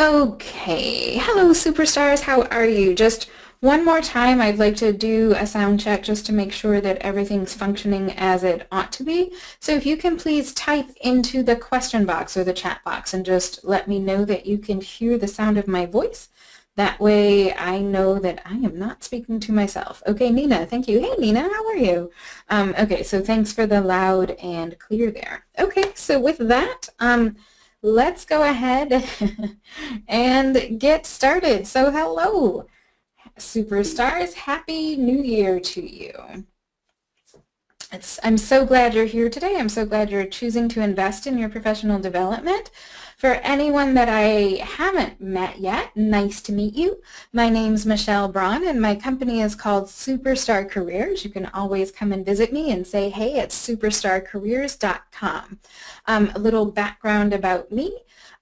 Okay, hello superstars, how are you? Just one more time, I'd like to do a sound check just to make sure that everything's functioning as it ought to be. So if you can please type into the question box or the chat box and just let me know that you can hear the sound of my voice. That way I know that I am not speaking to myself. Okay, Nina, thank you. Hey Nina, how are you? Okay, so thanks for the loud and clear there. Okay, so with that, let's go ahead and get started. So hello, superstars. Happy New Year to you. I'm so glad you're here today. I'm so glad you're choosing to invest in your professional development. For anyone that I haven't met yet, nice to meet you. My name's Michelle Braun, and my company is called Superstar Careers. You can always come and visit me and say hey at superstarcareers.com. A little background about me.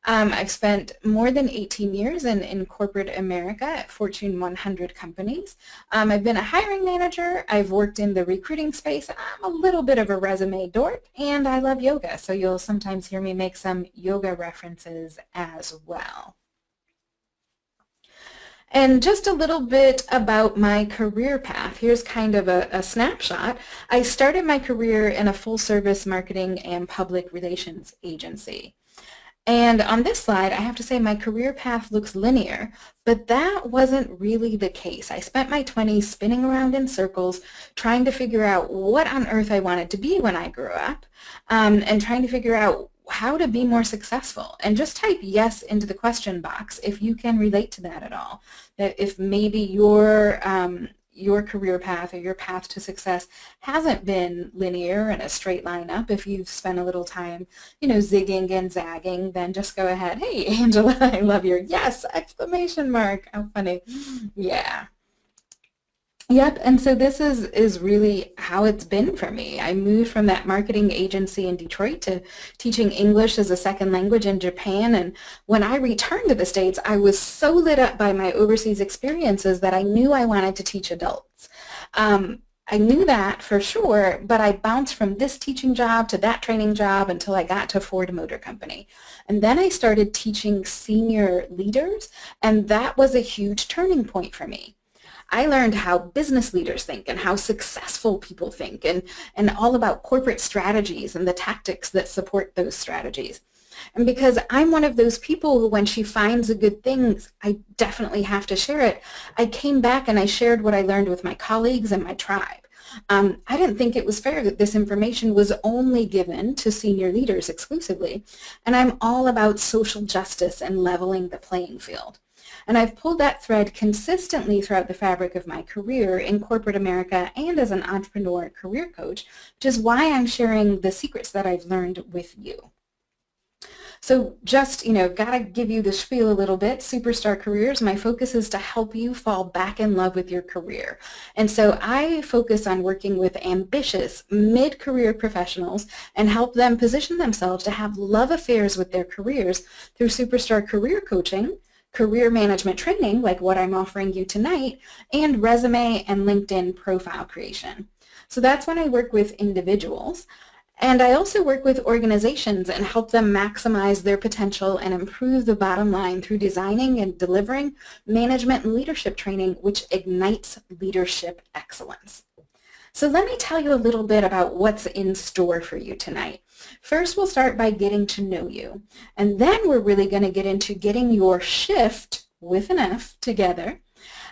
I've spent more than 18 years in corporate America at Fortune 100 companies. I've been a hiring manager, I've worked in the recruiting space, I'm a little bit of a resume dork, and I love yoga, so you'll sometimes hear me make some yoga references as well. And just a little bit about my career path. Here's kind of a snapshot. I started my career in a full-service marketing and public relations agency. And on this slide, I have to say my career path looks linear, but that wasn't really the case. I spent my 20s spinning around in circles, trying to figure out what on earth I wanted to be when I grew up, and trying to figure out how to be more successful. And just type yes into the question box if you can relate to that at all. That if maybe your career path or your path to success hasn't been linear and a straight line up. If you've spent a little time, zigging and zagging, then just go ahead. Hey, Angela, I love your yes, exclamation mark. How funny. Yeah. Yep, and so this is really how it's been for me. I moved from that marketing agency in Detroit to teaching English as a second language in Japan, and when I returned to the States, I was so lit up by my overseas experiences that I knew I wanted to teach adults. I knew that for sure, but I bounced from this teaching job to that training job until I got to Ford Motor Company. And then I started teaching senior leaders, and that was a huge turning point for me. I learned how business leaders think and how successful people think and all about corporate strategies and the tactics that support those strategies. And because I'm one of those people who when she finds a good thing, I definitely have to share it, I came back and I shared what I learned with my colleagues and my tribe. I didn't think it was fair that this information was only given to senior leaders exclusively, and I'm all about social justice and leveling the playing field. And I've pulled that thread consistently throughout the fabric of my career in corporate America and as an entrepreneur career coach, which is why I'm sharing the secrets that I've learned with you. So just, gotta give you the spiel a little bit. Superstar Careers, my focus is to help you fall back in love with your career. And so I focus on working with ambitious mid-career professionals and help them position themselves to have love affairs with their careers through Superstar Career Coaching, career management training, like what I'm offering you tonight, and resume and LinkedIn profile creation. So that's when I work with individuals. And I also work with organizations and help them maximize their potential and improve the bottom line through designing and delivering management and leadership training, which ignites leadership excellence. So let me tell you a little bit about what's in store for you tonight. First, we'll start by getting to know you, and then we're really going to get into getting your ShiFt, with an F, together.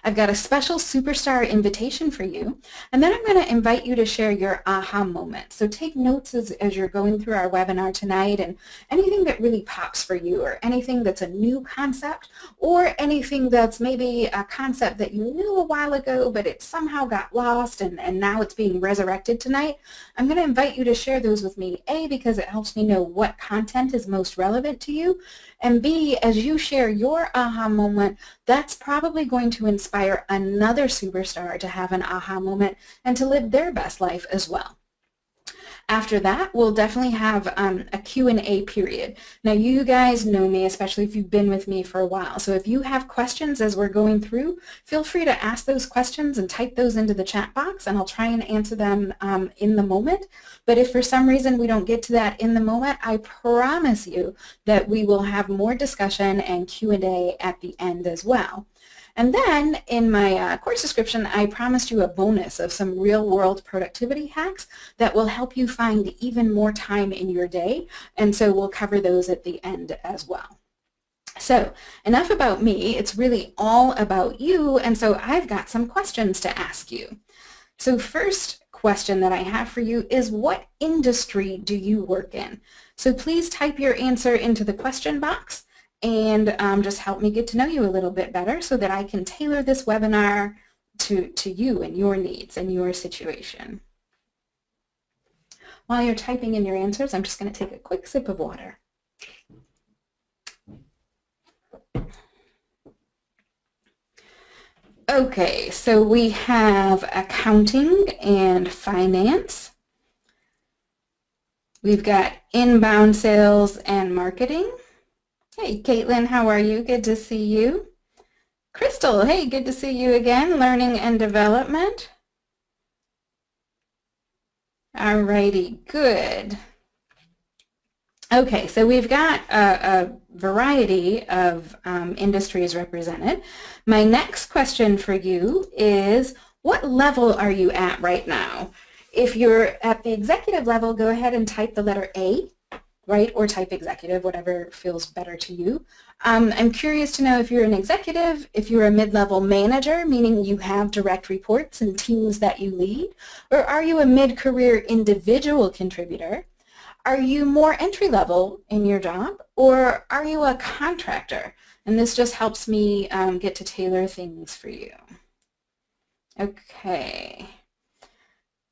I've got a special superstar invitation for you, and then I'm going to invite you to share your aha moment. So take notes as you're going through our webinar tonight, and anything that really pops for you, or anything that's a new concept, or anything that's maybe a concept that you knew a while ago, but it somehow got lost, and now it's being resurrected tonight. I'm going to invite you to share those with me, A, because it helps me know what content is most relevant to you, and B, as you share your aha moment, that's probably going to inspire another superstar to have an aha moment and to live their best life as well. After that, we'll definitely have a Q&A period. Now, you guys know me, especially if you've been with me for a while. So if you have questions as we're going through, feel free to ask those questions and type those into the chat box, and I'll try and answer them in the moment. But if for some reason we don't get to that in the moment, I promise you that we will have more discussion and Q&A at the end as well. And then in my course description, I promised you a bonus of some real-world productivity hacks that will help you find even more time in your day. And so we'll cover those at the end as well. So enough about me. It's really all about you. And so I've got some questions to ask you. So first question that I have for you is, what industry do you work in? So please type your answer into the question box and just help me get to know you a little bit better so that I can tailor this webinar to you and your needs and your situation. While you're typing in your answers, I'm just going to take a quick sip of water. Okay, so we have accounting and finance. We've got inbound sales and marketing. Hey, Caitlin, how are you? Good to see you. Crystal, hey, good to see you again. Learning and development. All righty, good. Okay, so we've got a variety of industries represented. My next question for you is, what level are you at right now? If you're at the executive level, go ahead and type the letter A, right, or type executive, whatever feels better to you. I'm curious to know if you're an executive, if you're a mid-level manager, meaning you have direct reports and teams that you lead, or are you a mid-career individual contributor? Are you more entry-level in your job, or are you a contractor? And this just helps me get to tailor things for you. Okay.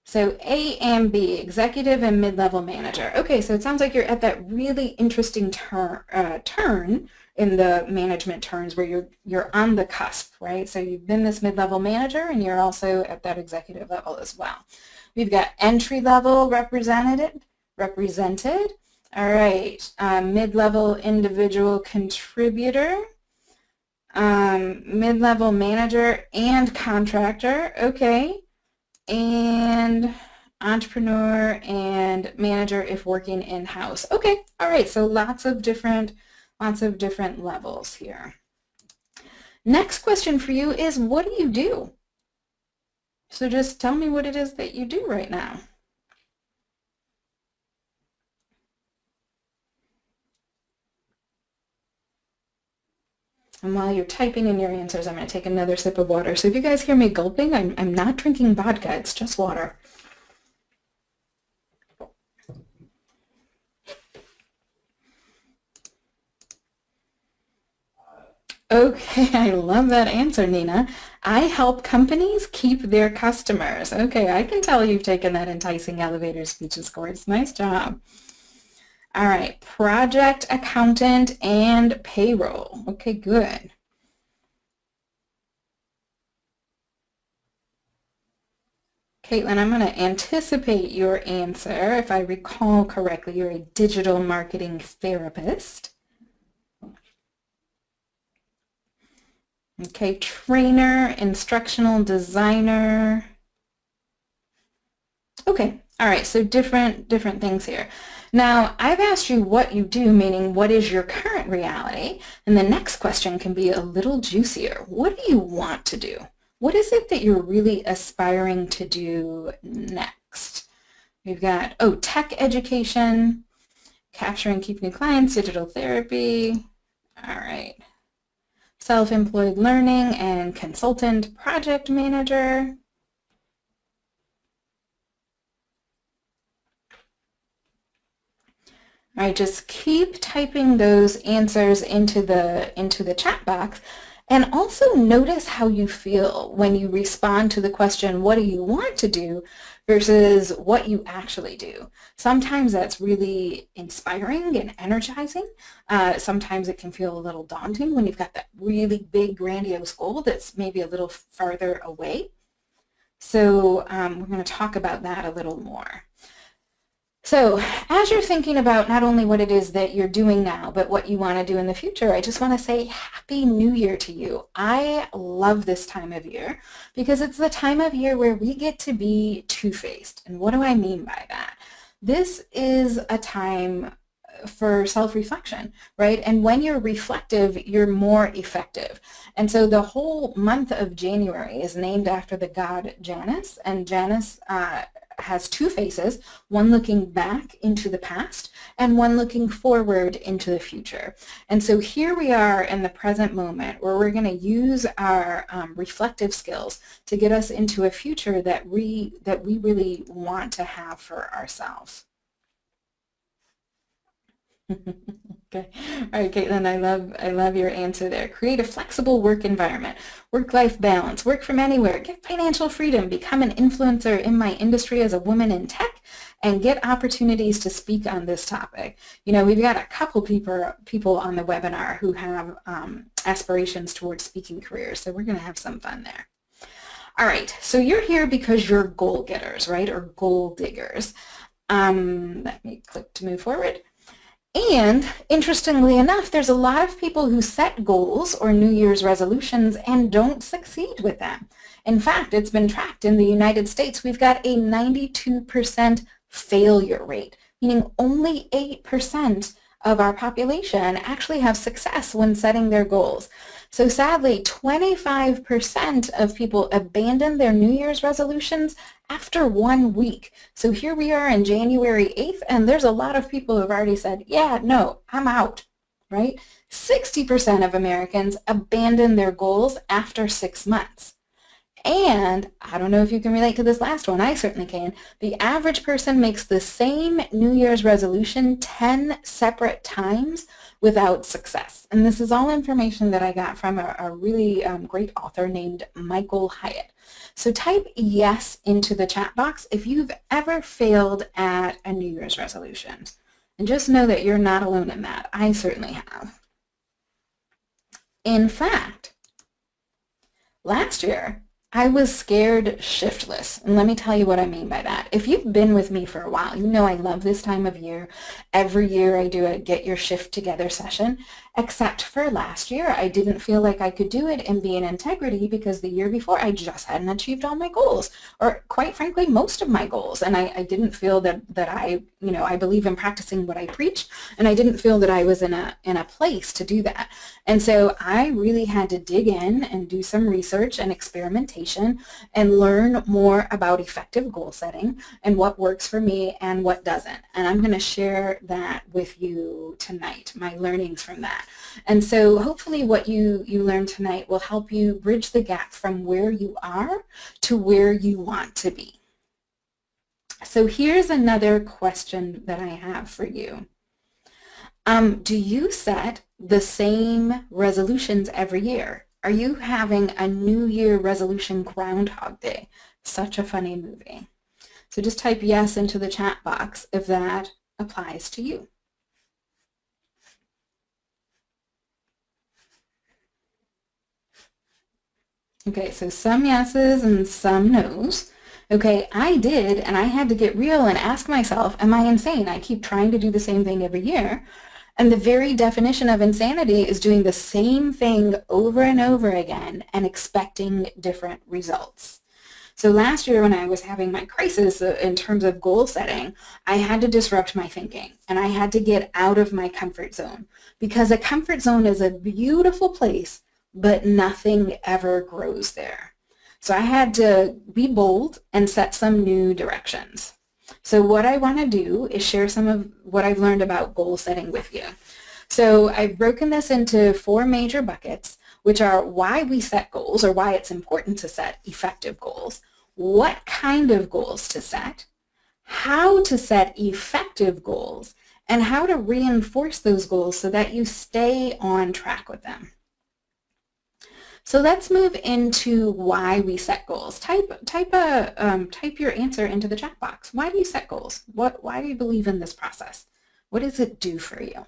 So A and B, executive and mid-level manager. Okay, so it sounds like you're at that really interesting turn in the management turns where you're on the cusp, right? So you've been this mid-level manager and you're also at that executive level as well. We've got entry-level represented. All right, mid-level individual contributor, mid-level manager and contractor, okay, and entrepreneur and manager if working in-house. Okay, all right, so lots of different levels here. Next question for you is, what do you do? So just tell me what it is that you do right now. And while you're typing in your answers, I'm going to take another sip of water. So if you guys hear me gulping, I'm not drinking vodka, it's just water. Okay, I love that answer, Nina. I help companies keep their customers. Okay, I can tell you've taken that enticing elevator speeches course. Nice job. All right, project accountant and payroll. Okay, good. Caitlin, I'm going to anticipate your answer. If I recall correctly, you're a digital marketing therapist. Okay, trainer, instructional designer. Okay, all right, so different things here. Now, I've asked you what you do, meaning what is your current reality, and the next question can be a little juicier. What do you want to do? What is it that you're really aspiring to do next? We've got, oh, tech education, capture and keep new clients, digital therapy, all right. Self-employed learning and consultant, project manager. All right, just keep typing those answers into the chat box, and also notice how you feel when you respond to the question, what do you want to do, versus what you actually do. Sometimes that's really inspiring and energizing. Sometimes it can feel a little daunting when you've got that really big, grandiose goal that's maybe a little farther away. So we're going to talk about that a little more. So as you're thinking about not only what it is that you're doing now, but what you want to do in the future, I just want to say Happy New Year to you. I love this time of year because it's the time of year where we get to be two-faced. And what do I mean by that? This is a time for self-reflection, right? And when you're reflective, you're more effective. And so the whole month of January is named after the god Janus, and Janus has two faces, one looking back into the past and one looking forward into the future. And so here we are in the present moment where we're going to use our reflective skills to get us into a future that we really want to have for ourselves. Okay. All right, Caitlin, I love your answer there. Create a flexible work environment, work-life balance, work from anywhere, get financial freedom, become an influencer in my industry as a woman in tech, and get opportunities to speak on this topic. You know, we've got a couple people on the webinar who have aspirations towards speaking careers, so we're going to have some fun there. All right, so you're here because you're goal getters, right, or goal diggers. Let me click to move forward. And interestingly enough, there's a lot of people who set goals or New Year's resolutions and don't succeed with them. In fact, it's been tracked in the United States. We've got a 92% failure rate, meaning only 8% of our population actually have success when setting their goals. So sadly, 25% of people abandon their New Year's resolutions after 1 week. So here we are on January 8th, and there's a lot of people who have already said, yeah, no, I'm out, right? 60% of Americans abandon their goals after 6 months. And I don't know if you can relate to this last one, I certainly can. The average person makes the same New Year's resolution 10 separate times without success. And this is all information that I got from a really great author named Michael Hyatt. So type yes into the chat box if you've ever failed at a New Year's resolution. And just know that you're not alone in that. I certainly have. In fact, last year, I was scared shiftless, and let me tell you what I mean by that. If you've been with me for a while, you know I love this time of year. Every year I do a Get Your Shift Together session, except for last year. I didn't feel like I could do it and be in integrity because the year before I just hadn't achieved all my goals, or quite frankly, most of my goals, and I didn't feel that I, you know, I believe in practicing what I preach, and I didn't feel that I was in a place to do that. And so I really had to dig in and do some research and experimentation and learn more about effective goal setting and what works for me and what doesn't. And I'm going to share that with you tonight, my learnings from that. And so hopefully what you learn tonight will help you bridge the gap from where you are to where you want to be. So here's another question that I have for you. Do you set the same resolutions every year? Are you having a New Year resolution Groundhog Day? Such a funny movie. So just type yes into the chat box if that applies to you. Okay, so some yeses and some nos. Okay, I did, and I had to get real and ask myself, am I insane? I keep trying to do the same thing every year. And the very definition of insanity is doing the same thing over and over again and expecting different results. So last year when I was having my crisis in terms of goal setting, I had to disrupt my thinking and I had to get out of my comfort zone, because a comfort zone is a beautiful place, but nothing ever grows there. So I had to be bold and set some new directions. So what I want to do is share some of what I've learned about goal setting with you. So I've broken this into 4 major buckets, which are why we set goals, or why it's important to set effective goals, what kind of goals to set, how to set effective goals, and how to reinforce those goals so that you stay on track with them. So let's move into why we set goals. Type your answer into the chat box. Why do you set goals? Why do you believe in this process? What does it do for you?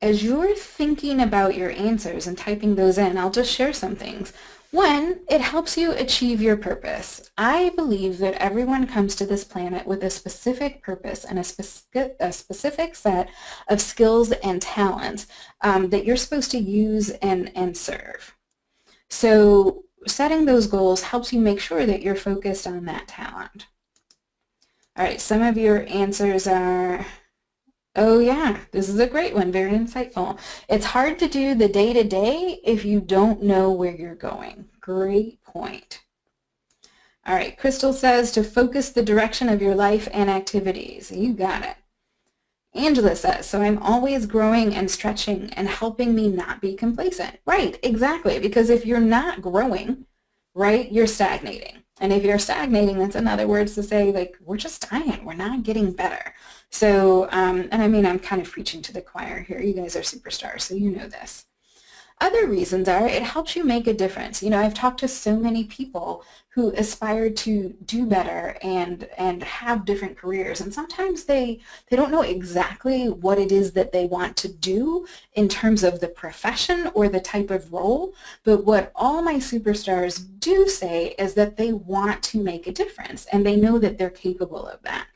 as you're thinking about your answers and typing those in, I'll just share some things. One, it helps you achieve your purpose. I believe that everyone comes to this planet with a specific purpose and a specific set of skills and talents that you're supposed to use and serve. So setting those goals helps you make sure that you're focused on that talent. All right, some of your answers are, oh yeah, this is a great one, very insightful. It's hard to do the day-to-day if you don't know where you're going. Great point. All right, Crystal says to focus the direction of your life and activities. You got it. Angela says, so I'm always growing and stretching and helping me not be complacent. Right, exactly, because if you're not growing, right, you're stagnating. And if you're stagnating, that's in other words to say, like, we're just stagnant, we're not getting better. So, and I mean, I'm kind of preaching to the choir here. You guys are superstars, so you know this. Other reasons are it helps you make a difference. You know, I've talked to so many people who aspire to do better and have different careers, and sometimes they don't know exactly what it is that they want to do in terms of the profession or the type of role, but what all my superstars do say is that they want to make a difference, and they know that they're capable of that.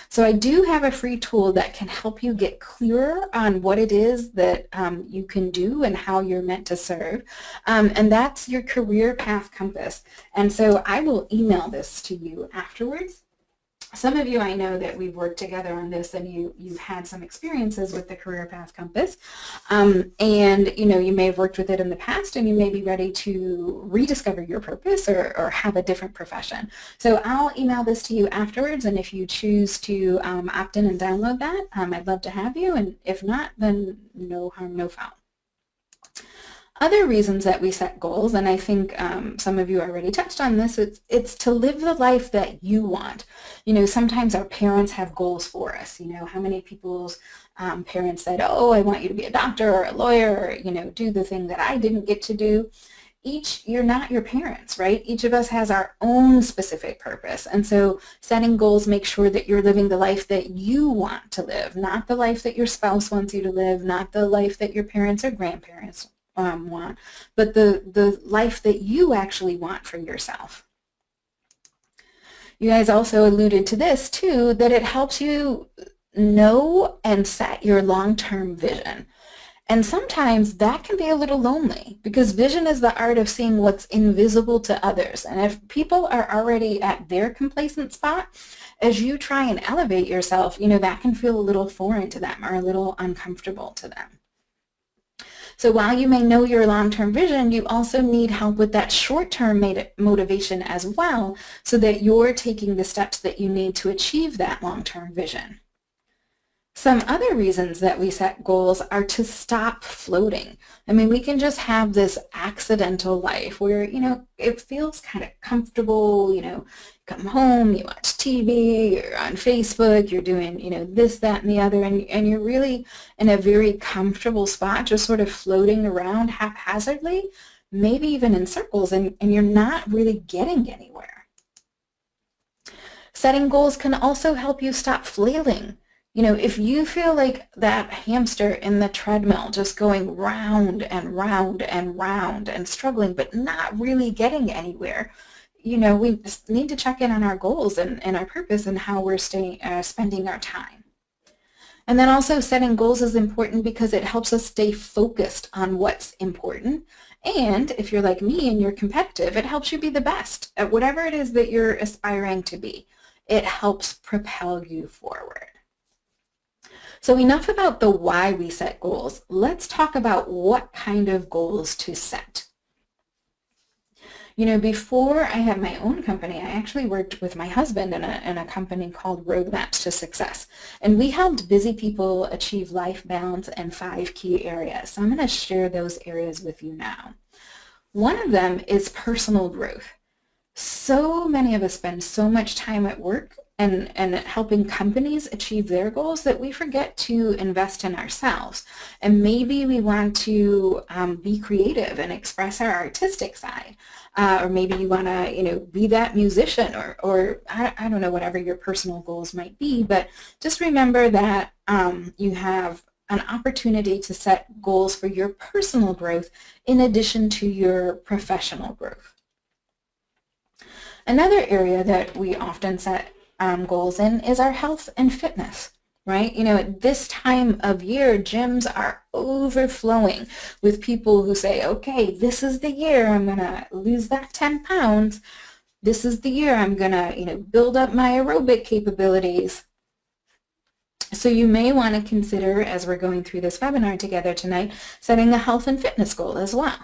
So I do have a free tool that can help you get clearer on what it is that you can do and how you're meant to serve. And that's your career path compass. And so I will email this to you afterwards. Some of you, I know that we've worked together on this and you've had some experiences with the Career Path Compass. And, you know, you may have worked with it in the past and you may be ready to rediscover your purpose or have a different profession. So I'll email this to you afterwards, and if you choose to opt in and download that, I'd love to have you, and if not, then no harm, no foul. Other reasons that we set goals, and I think some of you already touched on this, it's to live the life that you want. You know, sometimes our parents have goals for us. You know, how many people's parents said, oh, I want you to be a doctor or a lawyer, or, you know, do the thing that I didn't get to do. You're not your parents, right? Each of us has our own specific purpose. And so setting goals makes sure that you're living the life that you want to live, not the life that your spouse wants you to live, not the life that your parents or grandparents want, but the life that you actually want for yourself. You guys also alluded to this too, that it helps you know and set your long-term vision. And sometimes that can be a little lonely, because vision is the art of seeing what's invisible to others. And if people are already at their complacent spot, as you try and elevate yourself, you know, that can feel a little foreign to them or a little uncomfortable to them. So while you may know your long-term vision, you also need help with that short-term motivation as well, so that you're taking the steps that you need to achieve that long-term vision. Some other reasons that we set goals are to stop floating. I mean, we can just have this accidental life where, you know, it feels kind of comfortable, you know, come home, you watch TV, you're on Facebook, you're doing, you know, this, that, and the other, and you're really in a very comfortable spot, just sort of floating around haphazardly, maybe even in circles, and you're not really getting anywhere. Setting goals can also help you stop flailing. You know, if you feel like that hamster in the treadmill just going round and round and round and struggling but not really getting anywhere, you know, we just need to check in on our goals and our purpose and how we're spending our time. And then also setting goals is important because it helps us stay focused on what's important. And if you're like me and you're competitive, it helps you be the best at whatever it is that you're aspiring to be. It helps propel you forward. So enough about the why we set goals. Let's talk about what kind of goals to set. You know, before I had my own company, I actually worked with my husband in a company called Roadmaps to Success. And we helped busy people achieve life balance in 5 key areas. So I'm going to share those areas with you now. One of them is personal growth. So many of us spend so much time at work and helping companies achieve their goals that we forget to invest in ourselves. And maybe we want to be creative and express our artistic side. Or maybe you want to, you know, be that musician or I don't know, whatever your personal goals might be. But just remember that you have an opportunity to set goals for your personal growth in addition to your professional growth. Another area that we often set goals in is our health and fitness, right? You know, at this time of year, gyms are overflowing with people who say, okay, this is the year I'm going to lose that 10 pounds. This is the year I'm going to, build up my aerobic capabilities. So you may want to consider, as we're going through this webinar together tonight, setting a health and fitness goal as well.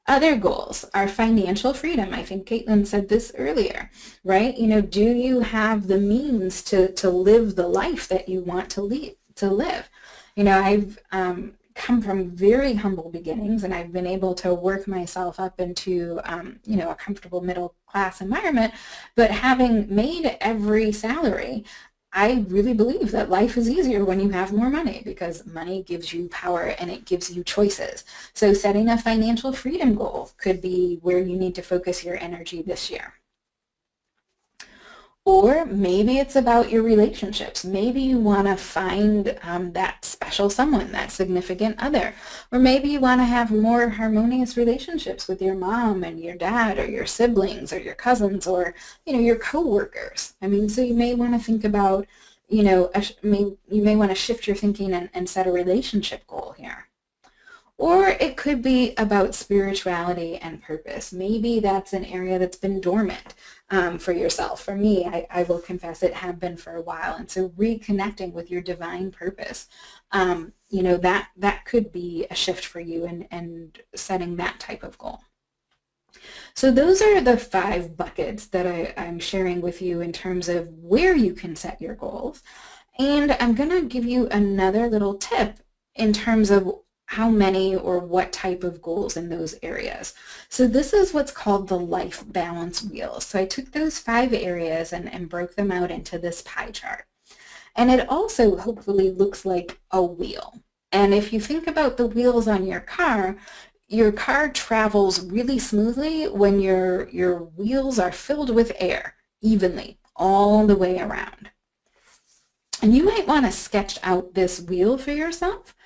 Other goals are financial freedom. I think Caitlin said this earlier, right? Do you have the means to live the life that you want to live? I've come from very humble beginnings, and I've been able to work myself up into, a comfortable middle class environment. But having made every salary, I really believe that life is easier when you have more money, because money gives you power and it gives you choices. So setting a financial freedom goal could be where you need to focus your energy this year. Or maybe it's about your relationships. Maybe you want to find that special someone, that significant other. Or maybe you want to have more harmonious relationships with your mom and your dad, or your siblings, or your cousins, or your coworkers. So you may want to think about, you may want to shift your thinking and set a relationship goal here. Or it could be about spirituality and purpose. Maybe that's an area that's been dormant for yourself. For me, I will confess it had been for a while. And so reconnecting with your divine purpose, that could be a shift for you, and setting that type of goal. So those are the 5 buckets that I'm sharing with you in terms of where you can set your goals. And I'm going to give you another little tip in terms of how many or what type of goals in those areas. So this is what's called the life balance wheel. So I took those 5 areas and broke them out into this pie chart. And it also hopefully looks like a wheel. And if you think about the wheels on your car travels really smoothly when your wheels are filled with air evenly all the way around. And you might want to sketch out this wheel for yourself,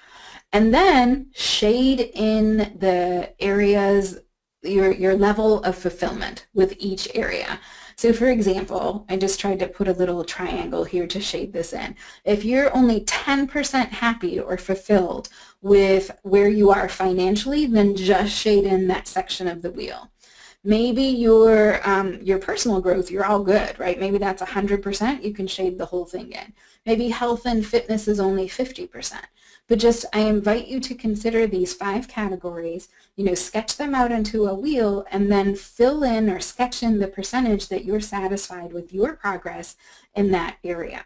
and then shade in the areas, your level of fulfillment with each area. So for example, I just tried to put a little triangle here to shade this in. If you're only 10% happy or fulfilled with where you are financially, then just shade in that section of the wheel. Maybe your personal growth, you're all good, right? Maybe that's 100%, you can shade the whole thing in. Maybe health and fitness is only 50%. But I invite you to consider these 5 categories, sketch them out into a wheel, and then fill in or sketch in the percentage that you're satisfied with your progress in that area.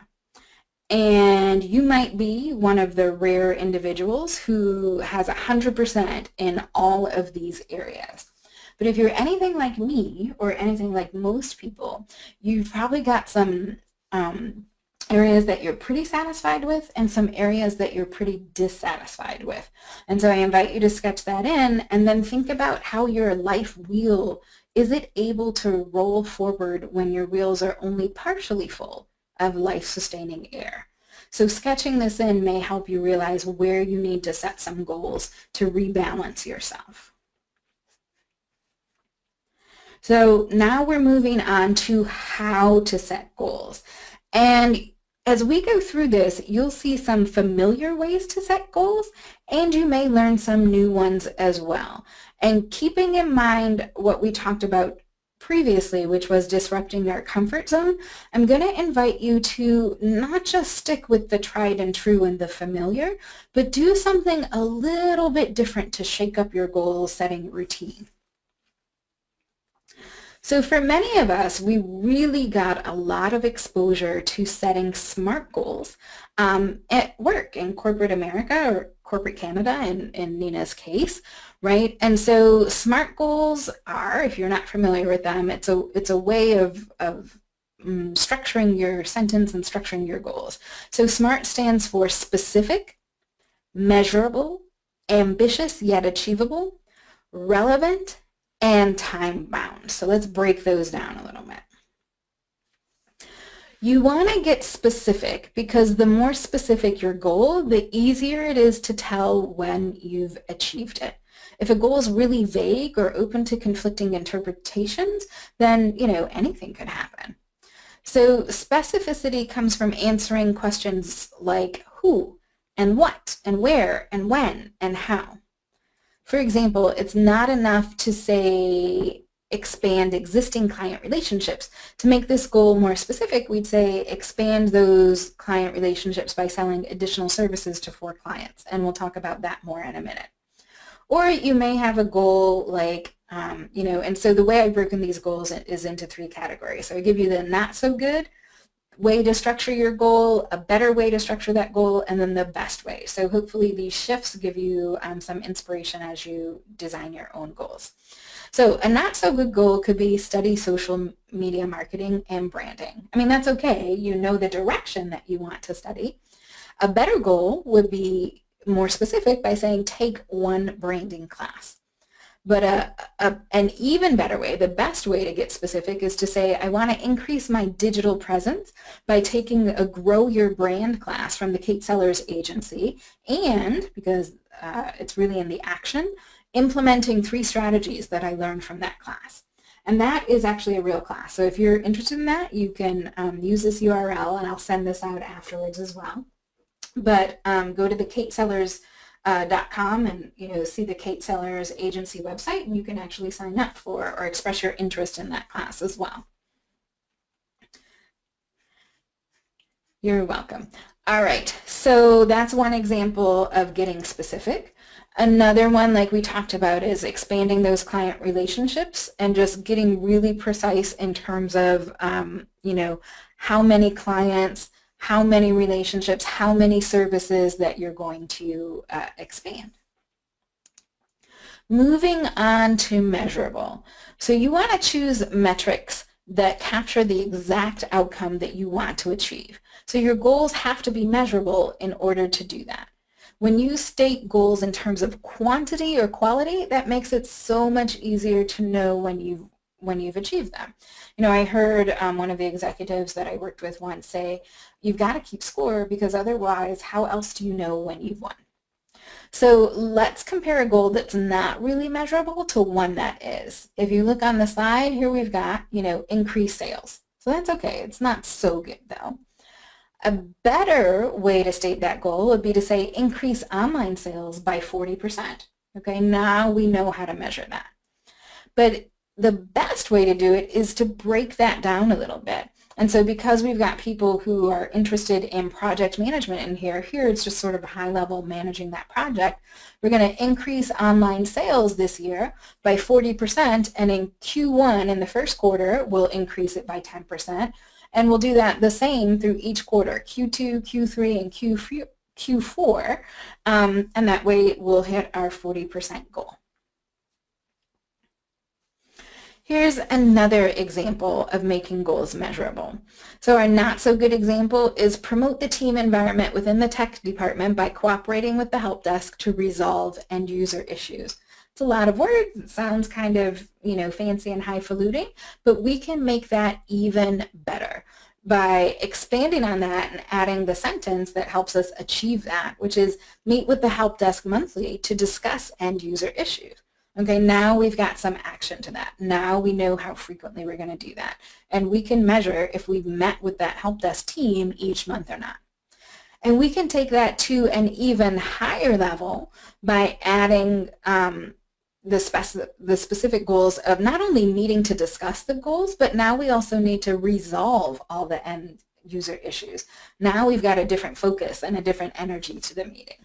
And you might be one of the rare individuals who has 100% in all of these areas. But if you're anything like me, or anything like most people, you've probably got some areas that you're pretty satisfied with and some areas that you're pretty dissatisfied with. And so I invite you to sketch that in, and then think about how your life wheel, is it able to roll forward when your wheels are only partially full of life-sustaining air? So sketching this in may help you realize where you need to set some goals to rebalance yourself. So now we're moving on to how to set goals. And as we go through this, you'll see some familiar ways to set goals, and you may learn some new ones as well. And keeping in mind what we talked about previously, which was disrupting our comfort zone, I'm going to invite you to not just stick with the tried and true and the familiar, but do something a little bit different to shake up your goal setting routine. So for many of us, we really got a lot of exposure to setting SMART goals at work in corporate America, or corporate Canada in Nina's case, right? And so SMART goals are, if you're not familiar with them, it's a way of structuring your sentence and structuring your goals. So SMART stands for specific, measurable, ambitious yet achievable, relevant, and time-bound. So let's break those down a little bit. You want to get specific because the more specific your goal, the easier it is to tell when you've achieved it. If a goal is really vague or open to conflicting interpretations, then, anything could happen. So specificity comes from answering questions like who, and what, and where, and when, and how. For example, it's not enough to say expand existing client relationships. To make this goal more specific, we'd say expand those client relationships by selling additional services to 4 clients, and we'll talk about that more in a minute. Or you may have a goal like, and so the way I've broken these goals is into 3 categories. So I give you the not so good way to structure your goal, a better way to structure that goal, and then the best way. So hopefully these shifts give you some inspiration as you design your own goals. So a not so good goal could be study social media marketing and branding. I mean, that's okay. You know the direction that you want to study. A better goal would be more specific by saying take 1 branding class. But an even better way, the best way to get specific is to say, I want to increase my digital presence by taking a Grow Your Brand class from the Kate Sellers agency, and, because it's really in the action, implementing 3 strategies that I learned from that class. And that is actually a real class. So if you're interested in that, you can use this URL, and I'll send this out afterwards as well. But go to the katesellers.com and see the Kate Sellers agency website, and you can actually sign up for or express your interest in that class as well. You're welcome. All right, so that's one example of getting specific. Another one, like we talked about, is expanding those client relationships and just getting really precise in terms of how many clients, how many relationships, how many services that you're going to expand. Moving on to measurable. So you want to choose metrics that capture the exact outcome that you want to achieve. So your goals have to be measurable in order to do that. When you state goals in terms of quantity or quality, that makes it so much easier to know when you've achieved them. I heard one of the executives that I worked with once say, you've got to keep score because otherwise how else do you know when you've won? So let's compare a goal that's not really measurable to one that is. If you look on the slide, here we've got, increased sales. So that's okay. It's not so good though. A better way to state that goal would be to say increase online sales by 40%. Okay, now we know how to measure that. But the best way to do it is to break that down a little bit. And so because we've got people who are interested in project management in here it's just sort of high level managing that project, we're going to increase online sales this year by 40%, and in Q1, in the first quarter, we'll increase it by 10%, and we'll do that the same through each quarter, Q2, Q3, and Q4, and that way we'll hit our 40% goal. Here's another example of making goals measurable. So our not so good example is promote the team environment within the tech department by cooperating with the help desk to resolve end user issues. It's a lot of words. It sounds kind of, fancy and highfalutin, but we can make that even better by expanding on that and adding the sentence that helps us achieve that, which is meet with the help desk monthly to discuss end user issues. Okay, now we've got some action to that. Now we know how frequently we're going to do that. And we can measure if we've met with that help desk team each month or not. And we can take that to an even higher level by adding the specific goals of not only needing to discuss the goals, but now we also need to resolve all the end user issues. Now we've got a different focus and a different energy to the meeting.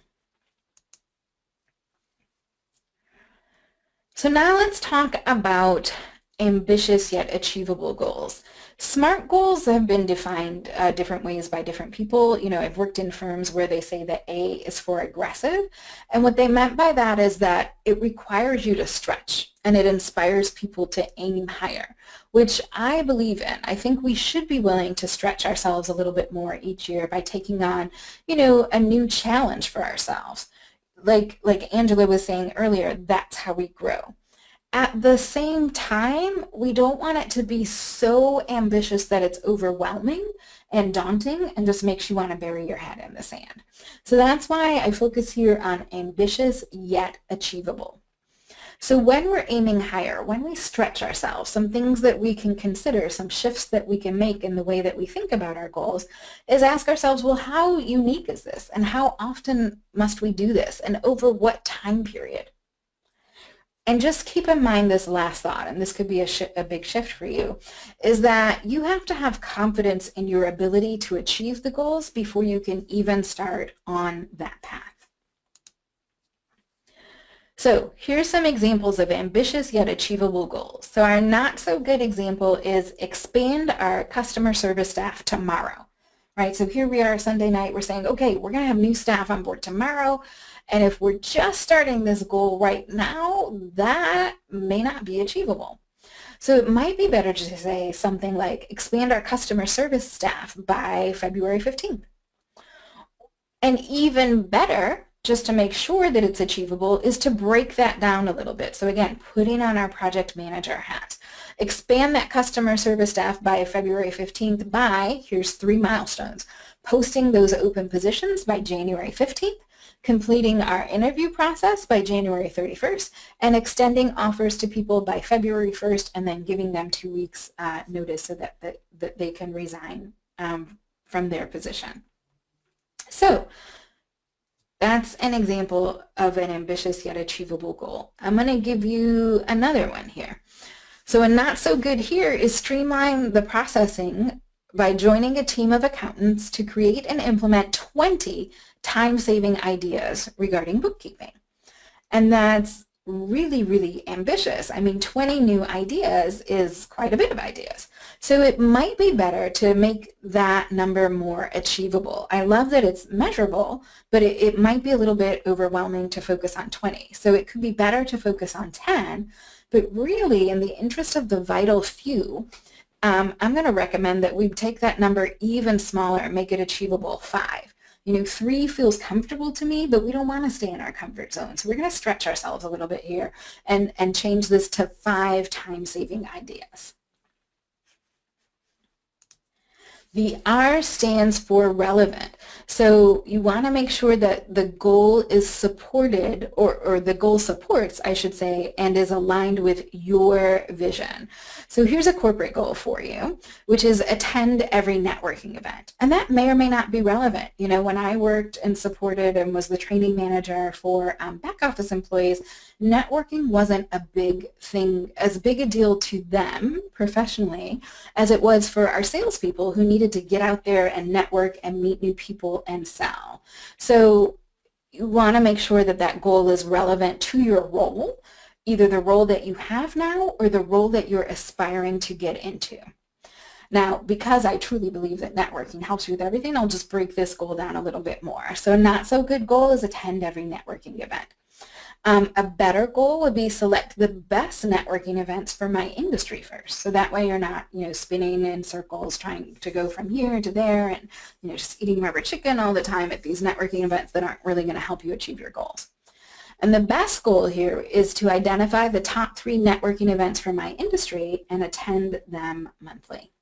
So now let's talk about ambitious yet achievable goals. SMART goals have been defined different ways by different people. I've worked in firms where they say that A is for aggressive, and what they meant by that is that it requires you to stretch and it inspires people to aim higher, which I believe in. I think we should be willing to stretch ourselves a little bit more each year by taking on, a new challenge for ourselves. Like Angela was saying earlier, that's how we grow. At the same time, we don't want it to be so ambitious that it's overwhelming and daunting and just makes you want to bury your head in the sand. So that's why I focus here on ambitious yet achievable. So when we're aiming higher, when we stretch ourselves, some things that we can consider, some shifts that we can make in the way that we think about our goals, is ask ourselves, well, how unique is this? And how often must we do this? And over what time period? And just keep in mind this last thought, and this could be a big shift for you, is that you have to have confidence in your ability to achieve the goals before you can even start on that path. So here's some examples of ambitious yet achievable goals. So our not so good example is expand our customer service staff tomorrow, right? So here we are Sunday night, we're saying, okay, we're going to have new staff on board tomorrow. And if we're just starting this goal right now, that may not be achievable. So it might be better to say something like expand our customer service staff by February 15th. And even better, just to make sure that it's achievable, is to break that down a little bit. So again, putting on our project manager hat. Expand that customer service staff by February 15th by, here's 3 milestones, posting those open positions by January 15th, completing our interview process by January 31st, and extending offers to people by February 1st, and then giving them 2 weeks notice so that they can resign from their position. So that's an example of an ambitious yet achievable goal. I'm going to give you another one here. So a not so good here is streamline the processing by joining a team of accountants to create and implement 20 time-saving ideas regarding bookkeeping. And that's really, really ambitious. I mean, 20 new ideas is quite a bit of ideas. So it might be better to make that number more achievable. I love that it's measurable, but it might be a little bit overwhelming to focus on 20. So it could be better to focus on 10, but really in the interest of the vital few, I'm going to recommend that we take that number even smaller and make it achievable, 5. 3 feels comfortable to me, but we don't want to stay in our comfort zone. So we're going to stretch ourselves a little bit here and change this to 5 time-saving ideas. The R stands for relevant. So you want to make sure that the goal is supported, or the goal supports, I should say, and is aligned with your vision. So here's a corporate goal for you, which is attend every networking event. And that may or may not be relevant. When I worked and supported and was the training manager for back office employees, networking wasn't a big thing, as big a deal to them professionally as it was for our salespeople who needed to get out there and network and meet new people and sell. So you want to make sure that that goal is relevant to your role, either the role that you have now or the role that you're aspiring to get into. Now, because I truly believe that networking helps you with everything, I'll just break this goal down a little bit more. So a not so good goal is attend every networking event. A better goal would be select the best networking events for my industry first. So that way you're not, spinning in circles trying to go from here to there and, just eating rubber chicken all the time at these networking events that aren't really going to help you achieve your goals. And the best goal here is to identify the top 3 networking events for my industry and attend them monthly.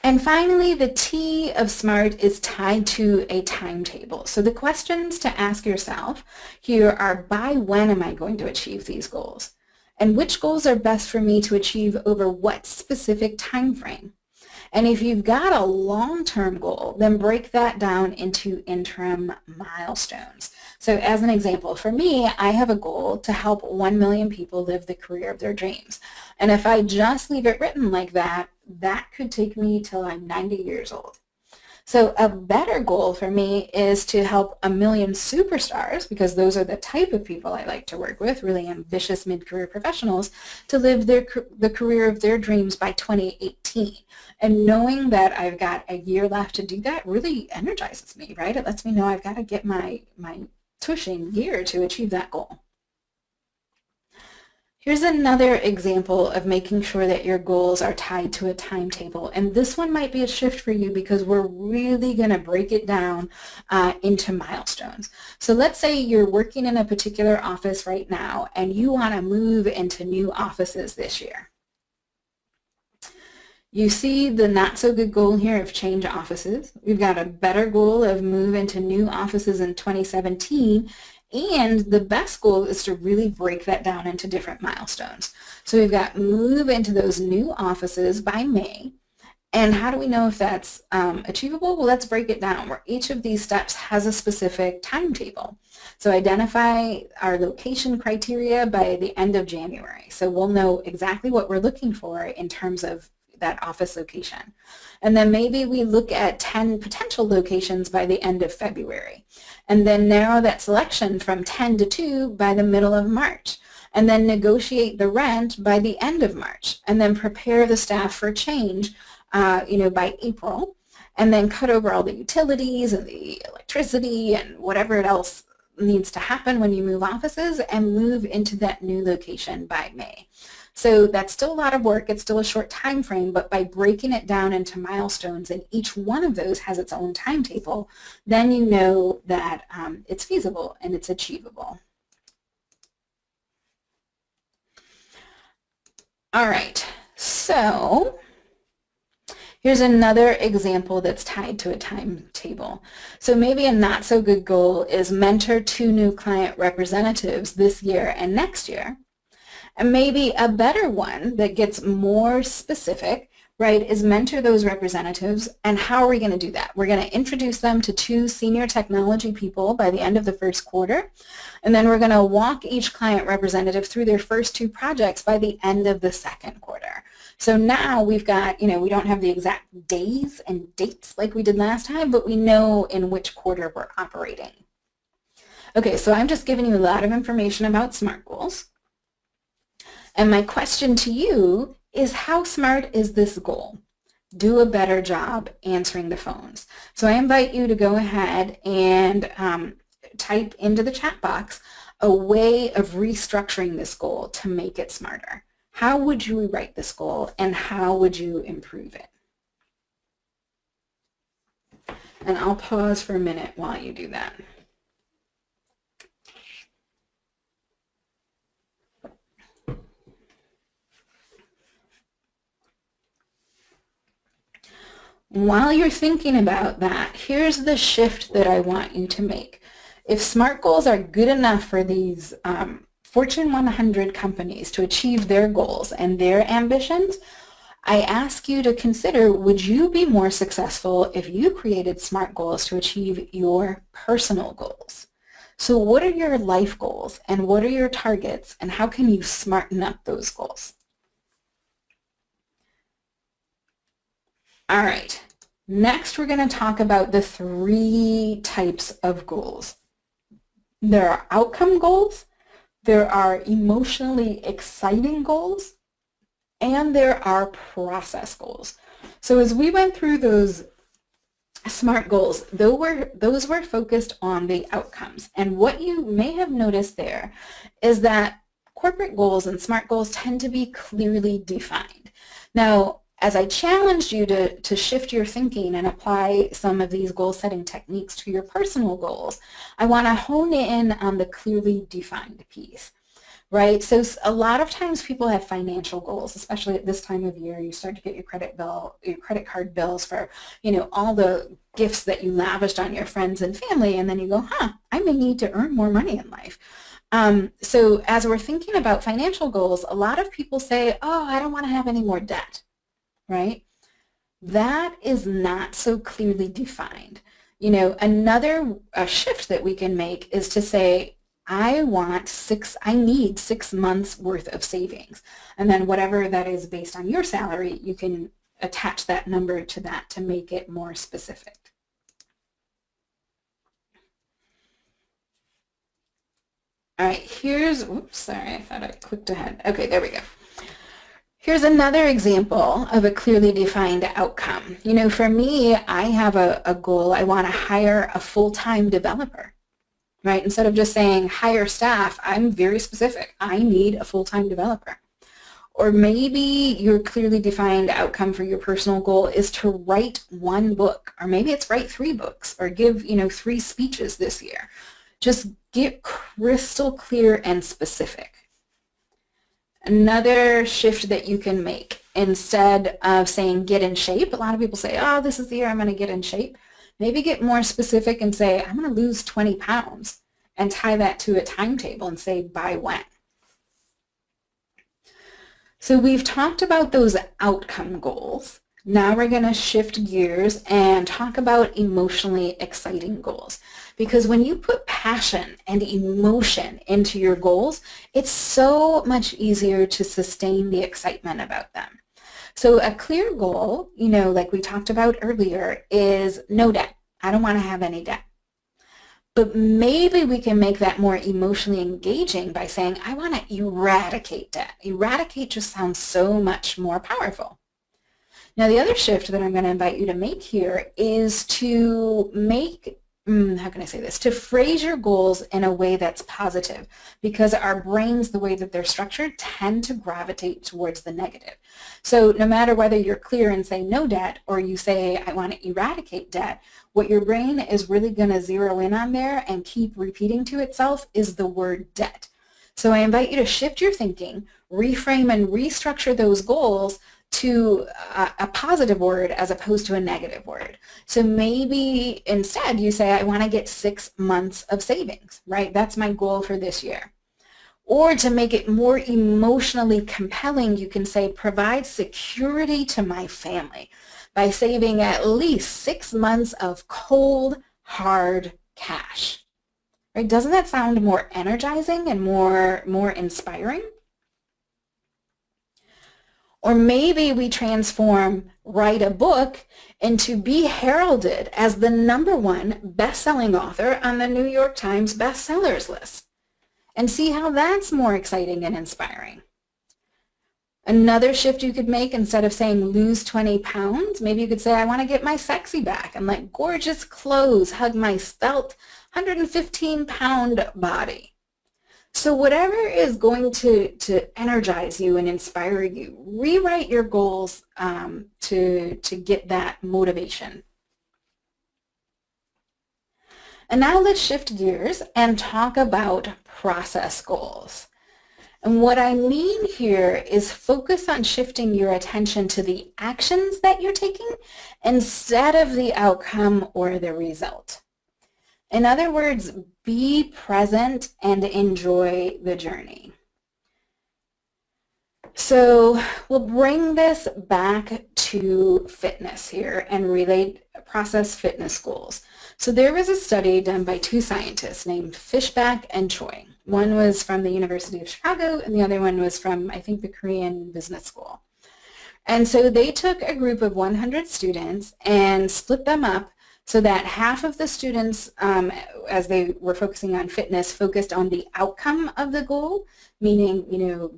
And finally, the T of SMART is tied to a timetable. So the questions to ask yourself here are, by when am I going to achieve these goals? And which goals are best for me to achieve over what specific time frame? And if you've got a long-term goal, then break that down into interim milestones. So as an example, for me, I have a goal to help 1 million people live the career of their dreams. And if I just leave it written like that, that could take me till I'm 90 years old. So a better goal for me is to help 1 million superstars, because those are the type of people I like to work with, really ambitious mid-career professionals, to live the career of their dreams by 2018. And knowing that I've got a year left to do that really energizes me, right? It lets me know I've got to get my tush in gear to achieve that goal. Here's another example of making sure that your goals are tied to a timetable. And this one might be a shift for you because we're really going to break it down into milestones. So let's say you're working in a particular office right now and you want to move into new offices this year. You see the not so good goal here of change offices. We've got a better goal of move into new offices in 2017. And the best goal is to really break that down into different milestones. So we've got move into those new offices by May. And how do we know if that's achievable? Well, let's break it down where each of these steps has a specific timetable. So identify our location criteria by the end of January. So we'll know exactly what we're looking for in terms of that office location. And then maybe we look at 10 potential locations by the end of February. And then narrow that selection from 10 to 2 by the middle of March. And then negotiate the rent by the end of March. And then prepare the staff for change by April. And then cut over all the utilities and the electricity and whatever else needs to happen when you move offices and move into that new location by May. So that's still a lot of work. It's still a short time frame, but by breaking it down into milestones and each one of those has its own timetable, then you know that it's feasible and it's achievable. All right, so here's another example that's tied to a timetable. So maybe a not so good goal is mentor 2 new client representatives this year and next year. And maybe a better one that gets more specific, right, is mentor those representatives. And how are we going to do that? We're going to introduce them to 2 senior technology people by the end of the first quarter. And then we're going to walk each client representative through their first 2 projects by the end of the second quarter. So now we've got, we don't have the exact days and dates like we did last time, but we know in which quarter we're operating. Okay, so I'm just giving you a lot of information about SMART goals. And my question to you is, how smart is this goal? Do a better job answering the phones. So I invite you to go ahead and type into the chat box a way of restructuring this goal to make it smarter. How would you rewrite this goal and how would you improve it? And I'll pause for a minute while you do that. While you're thinking about that, here's the shift that I want you to make. If SMART goals are good enough for these Fortune 100 companies to achieve their goals and their ambitions, I ask you to consider, would you be more successful if you created SMART goals to achieve your personal goals? So what are your life goals and what are your targets and how can you smarten up those goals? All right, next we're going to talk about the 3 types of goals. There are outcome goals, there are emotionally exciting goals, and there are process goals. So as we went through those SMART goals, those were focused on the outcomes. And what you may have noticed there is that corporate goals and SMART goals tend to be clearly defined. Now, as I challenged you to shift your thinking and apply some of these goal-setting techniques to your personal goals, I want to hone in on the clearly defined piece, right? So a lot of times people have financial goals, especially at this time of year. You start to get your credit card bills for, all the gifts that you lavished on your friends and family, and then you go, I may need to earn more money in life. So as we're thinking about financial goals, a lot of people say, I don't want to have any more debt. Right? That is not so clearly defined. Another shift that we can make is to say, I need 6 months worth of savings. And then whatever that is based on your salary, you can attach that number to that to make it more specific. All right, oops, sorry, I thought I clicked ahead. Okay, there we go. Here's another example of a clearly defined outcome. For me, I have a goal. I want to hire a full-time developer, right? Instead of just saying hire staff, I'm very specific. I need a full-time developer. Or maybe your clearly defined outcome for your personal goal is to write one book, or maybe it's write 3 books, or give, 3 speeches this year. Just get crystal clear and specific. Another shift that you can make, instead of saying get in shape, a lot of people say, oh, this is the year I'm going to get in shape. Maybe get more specific and say, I'm going to lose 20 pounds, and tie that to a timetable and say by when. So we've talked about those outcome goals. Now we're going to shift gears and talk about emotionally exciting goals. Because when you put passion and emotion into your goals, it's so much easier to sustain the excitement about them. So a clear goal, like we talked about earlier, is no debt. I don't want to have any debt. But maybe we can make that more emotionally engaging by saying, I want to eradicate debt. Eradicate just sounds so much more powerful. Now, the other shift that I'm going to invite you to make here is to make, to phrase your goals in a way that's positive, because our brains, the way that they're structured, tend to gravitate towards the negative. So no matter whether you're clear and say no debt, or you say I want to eradicate debt, what your brain is really going to zero in on there and keep repeating to itself is the word debt. So I invite you to shift your thinking, reframe and restructure those goals to a positive word as opposed to a negative word. So maybe instead you say, I want to get 6 months of savings, right? That's my goal for this year. Or to make it more emotionally compelling, you can say, provide security to my family by saving at least 6 months of cold, hard cash. Right? Doesn't that sound more energizing and more inspiring? Or maybe we transform write a book into be heralded as the #1 best-selling author on the New York Times bestsellers list. And see how that's more exciting and inspiring. Another shift you could make, instead of saying lose 20 pounds, maybe you could say I want to get my sexy back and let gorgeous clothes hug my svelte 115-pound body. So whatever is going to energize you and inspire you, rewrite your goals to get that motivation. And now let's shift gears and talk about process goals. And what I mean here is focus on shifting your attention to the actions that you're taking instead of the outcome or the result. In other words, be present and enjoy the journey. So we'll bring this back to fitness here and relate process fitness goals. So there was a study done by 2 scientists named Fishback and Choi. One was from the University of Chicago and the other one was from, I think, the Korean Business School. And so they took a group of 100 students and split them up so that half of the students, as they were focusing on fitness, focused on the outcome of the goal, meaning,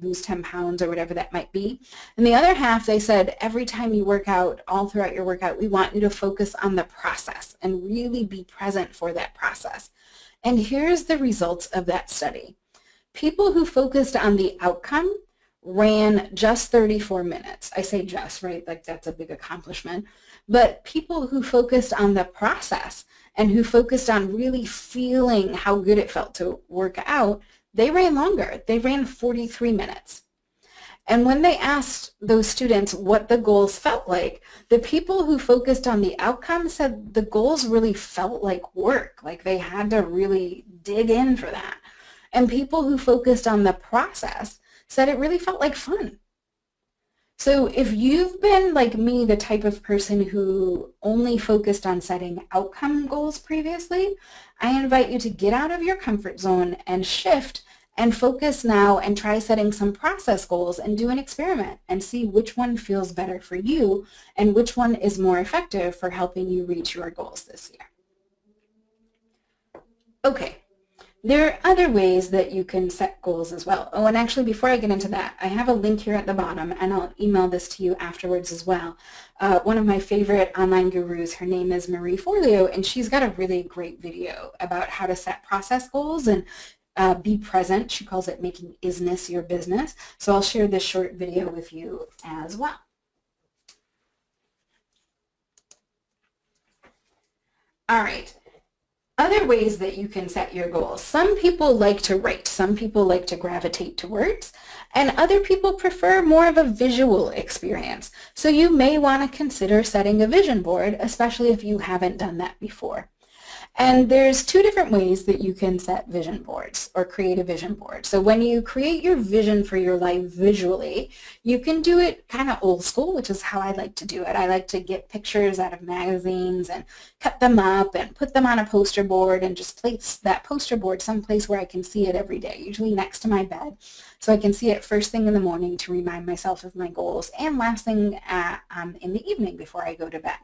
lose 10 pounds or whatever that might be. And the other half, they said, every time you work out, all throughout your workout, we want you to focus on the process and really be present for that process. And here's the results of that study. People who focused on the outcome ran just 34 minutes. I say just, right? Like that's a big accomplishment. But people who focused on the process and who focused on really feeling how good it felt to work out, they ran longer. They ran 43 minutes. And when they asked those students what the goals felt like, the people who focused on the outcome said the goals really felt like work, like they had to really dig in for that. And people who focused on the process said it really felt like fun. So if you've been, like me, the type of person who only focused on setting outcome goals previously, I invite you to get out of your comfort zone and shift and focus now and try setting some process goals and do an experiment and see which one feels better for you and which one is more effective for helping you reach your goals this year. Okay, There are other ways that you can set goals as well. Oh, and actually before I get into that, I have a link here at the bottom, and I'll email this to you afterwards as well. One of my favorite online gurus, her name is Marie Forleo, and she's got a really great video about how to set process goals and be present. She calls it making isness your business. So I'll share this short video with you as well. All right. Other ways that you can set your goals. Some people like to write. Some people like to gravitate to words. And other people prefer more of a visual experience. So you may want to consider setting a vision board, especially if you haven't done that before. And there's two different ways that you can set vision boards or create a vision board. So when you create your vision for your life visually, you can do it kind of old school, which is how I like to do it. I like to get pictures out of magazines and cut them up and put them on a poster board and just place that poster board someplace where I can see it every day, usually next to my bed. So I can see it first thing in the morning to remind myself of my goals, and last thing in the evening before I go to bed.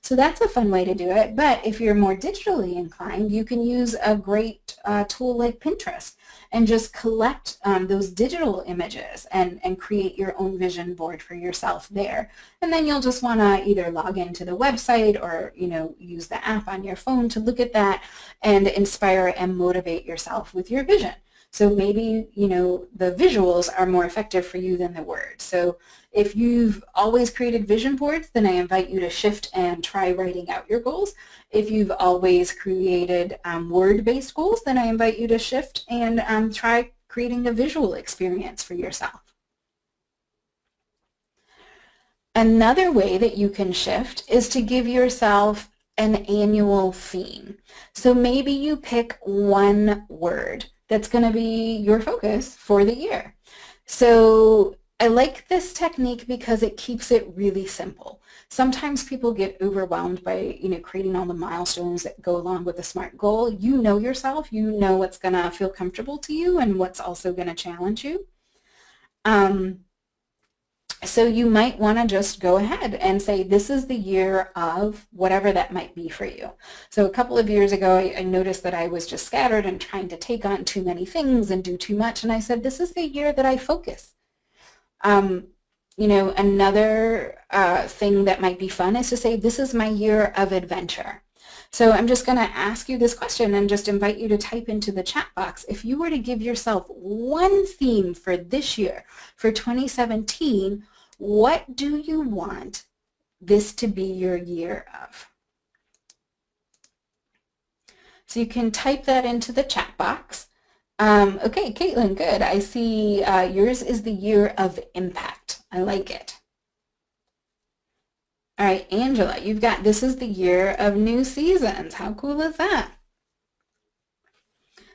So that's a fun way to do it, but if you're more digitally inclined, you can use a great tool like Pinterest and just collect those digital images and create your own vision board for yourself there. And then you'll just want to either log into the website or, use the app on your phone to look at that and inspire and motivate yourself with your vision. So maybe, the visuals are more effective for you than the words. So if you've always created vision boards, then I invite you to shift and try writing out your goals. If you've always created word-based goals, then I invite you to shift and try creating a visual experience for yourself. Another way that you can shift is to give yourself an annual theme. So maybe you pick one word that's going to be your focus for the year. So I like this technique because it keeps it really simple. Sometimes people get overwhelmed by, creating all the milestones that go along with a SMART goal. You know yourself, you know what's going to feel comfortable to you and what's also going to challenge you. So you might want to just go ahead and say, this is the year of whatever that might be for you. So a couple of years ago, I noticed that I was just scattered and trying to take on too many things and do too much. And I said, this is the year that I focus. Another thing that might be fun is to say, this is my year of adventure. So I'm just going to ask you this question and just invite you to type into the chat box. If you were to give yourself one theme for this year, for 2017, what do you want this to be your year of? So you can type that into the chat box. Okay, Caitlin, good. I see yours is the year of impact. I like it. All right, Angela, you've got this is the year of new seasons. How cool is that?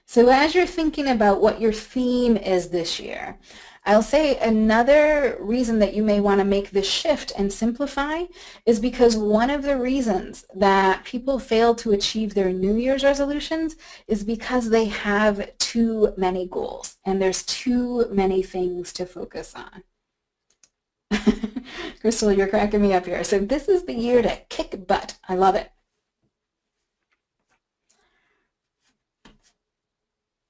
So as you're thinking about what your theme is this year, I'll say another reason that you may want to make this shift and simplify is because one of the reasons that people fail to achieve their New Year's resolutions is because they have too many goals and there's too many things to focus on. Crystal, you're cracking me up here. So this is the year to kick butt. I love it.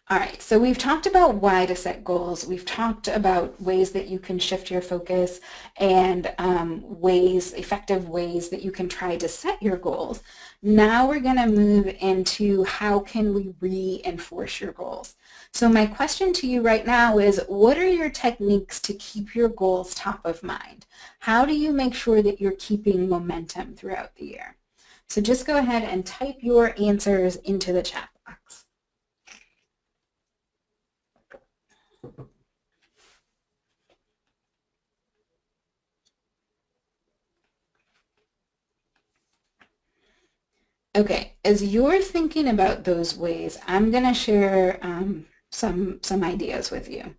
All right, so we've talked about why to set goals. We've talked about ways that you can shift your focus and effective ways that you can try to set your goals. Now we're going to move into how can we reinforce your goals. So my question to you right now is, what are your techniques to keep your goals top of mind? How do you make sure that you're keeping momentum throughout the year? So just go ahead and type your answers into the chat box. Okay, as you're thinking about those ways, I'm going to share some ideas with you.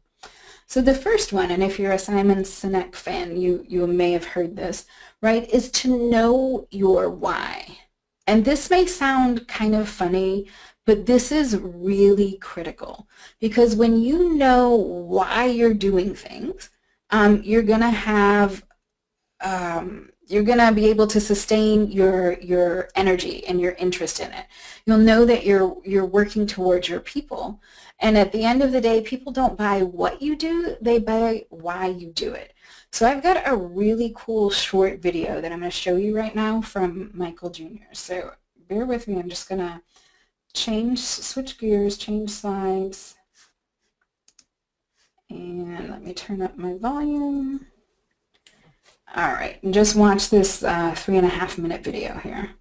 So the first one, and if you're a Simon Sinek fan, you may have heard this, right, is to know your why. And this may sound kind of funny, but this is really critical because when you know why you're doing things, you're going to have You're going to be able to sustain your energy and your interest in it. You'll know that you're working towards your people. And at the end of the day, people don't buy what you do, they buy why you do it. So I've got a really cool short video that I'm going to show you right now from Michael Jr. So bear with me. I'm just going to switch gears, change slides. And let me turn up my volume. All right, and just watch this 3.5-minute video here.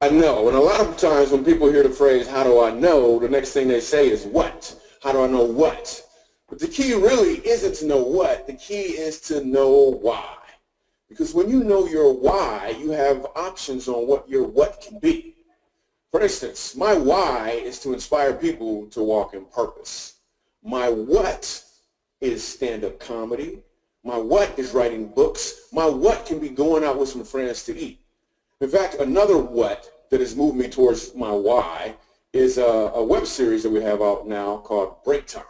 I know, and a lot of times when people hear the phrase, how do I know, the next thing they say is what? How do I know what? But the key really isn't to know what, the key is to know why. Because when you know your why, you have options on what your what can be. For instance, my why is to inspire people to walk in purpose. My what is stand-up comedy. My what is writing books. My what can be going out with some friends to eat. In fact, another what that has moved me towards my why is a web series that we have out now called Break Time.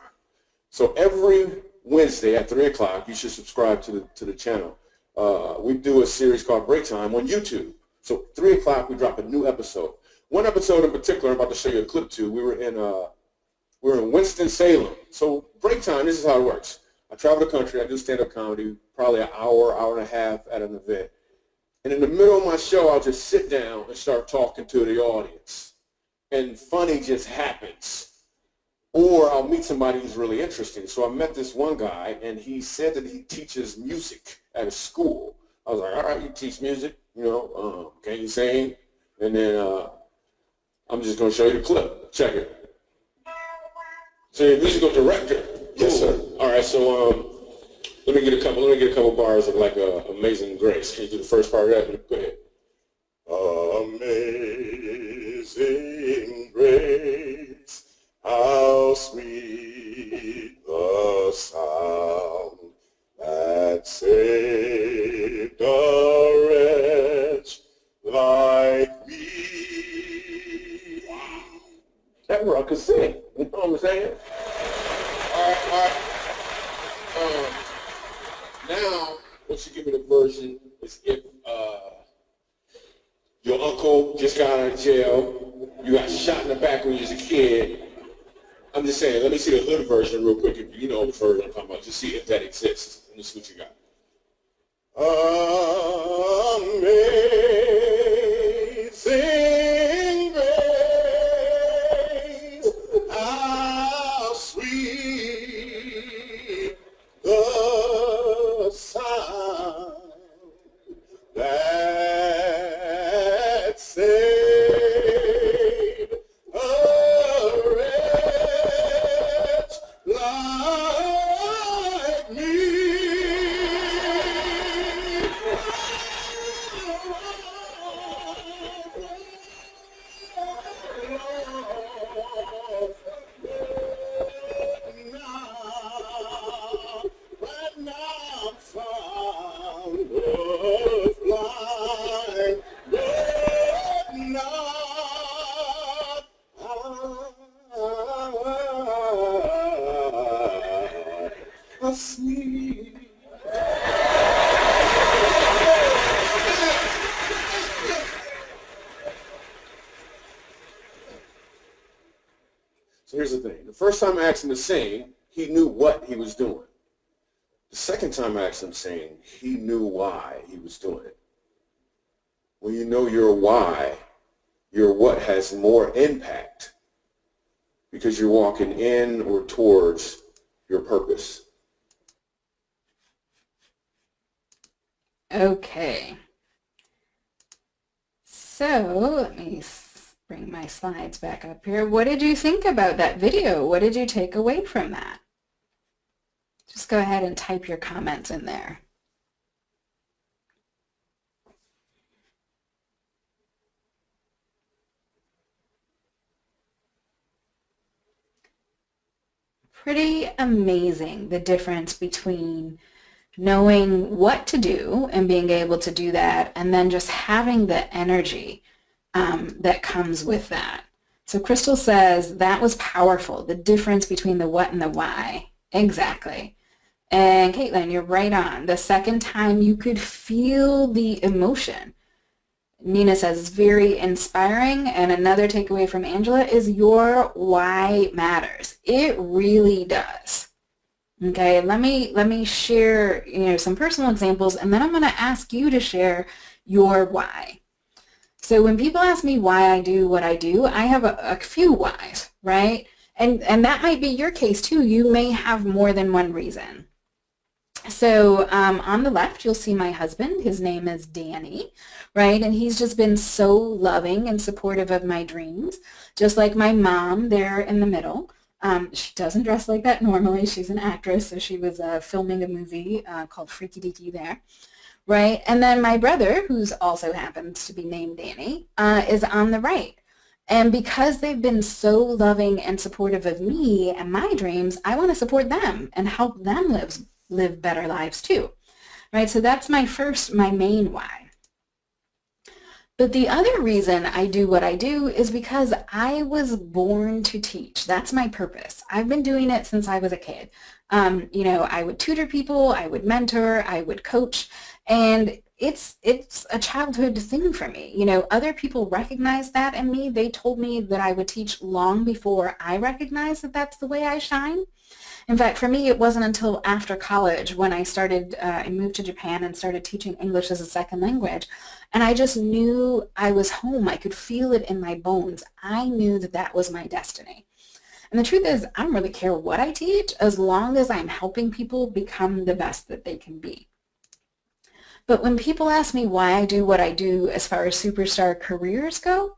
So every Wednesday at 3 o'clock, you should subscribe to the channel. We do a series called Break Time on YouTube. So 3 o'clock, we drop a new episode. One episode in particular, I'm about to show you a clip to. We were in Winston-Salem. So Break Time, this is how it works. I travel the country. I do stand-up comedy, probably an hour, hour and a half at an event. And in the middle of my show, I'll just sit down and start talking to the audience. And funny just happens. Or I'll meet somebody who's really interesting. So I met this one guy, and he said that he teaches music at a school. I was like, all right, you teach music, can you sing? And then I'm just going to show you the clip. Check it. So you're a musical director. Yes, sir. All right, so let me get a couple bars of like Amazing Grace. Can you do the first part of that? Go ahead. Amazing grace, how sweet the sound that saved a wretch like me. That bro could sing. You know what I'm saying? All right. Now, once you give me the version, is if your uncle just got out of jail, you got shot in the back when you was a kid. I'm just saying, let me see the hood version real quick. If you know the version I'm talking about, just see if that exists. Let me see what you got. Amazing grace, how sweet the sound that saved a wretch like me. So here's the thing. The first time I asked him to sing, he knew what he was doing. The second time I asked him to sing, he knew why he was doing it. When you know your why, your what has more impact because you're walking in or towards your purpose. Okay. So let me bring my slides back up here. What did you think about that video? What did you take away from that? Just go ahead and type your comments in there. Pretty amazing, the difference between knowing what to do and being able to do that, and then just having the energy that comes with that. So Crystal says that was powerful, the difference between the what and the why. Exactly. And Caitlin, you're right on. The second time you could feel the emotion. Nina says, very inspiring. And another takeaway from Angela is your why matters. It really does. Okay, let me share, some personal examples, and then I'm going to ask you to share your why. So when people ask me why I do what I do, I have a few whys, right? And that might be your case too. You may have more than one reason. So on the left, you'll see my husband. His name is Danny, right? And he's just been so loving and supportive of my dreams, just like my mom there in the middle. She doesn't dress like that normally. She's an actress, so she was filming a movie called Freaky Deaky there, right? And then my brother, who's also happens to be named Danny, is on the right. And because they've been so loving and supportive of me and my dreams, I want to support them and help them live better lives too, right? So that's my main why. But the other reason I do what I do is because I was born to teach. That's my purpose. I've been doing it since I was a kid. I would tutor people, I would mentor, I would coach, and it's a childhood thing for me. Other people recognize that in me. They told me that I would teach long before I recognized that that's the way I shine. In fact, for me, it wasn't until after college when I moved to Japan and started teaching English as a second language, and I just knew I was home. I could feel it in my bones. I knew that that was my destiny. And the truth is, I don't really care what I teach as long as I'm helping people become the best that they can be. But when people ask me why I do what I do as far as superstar careers go,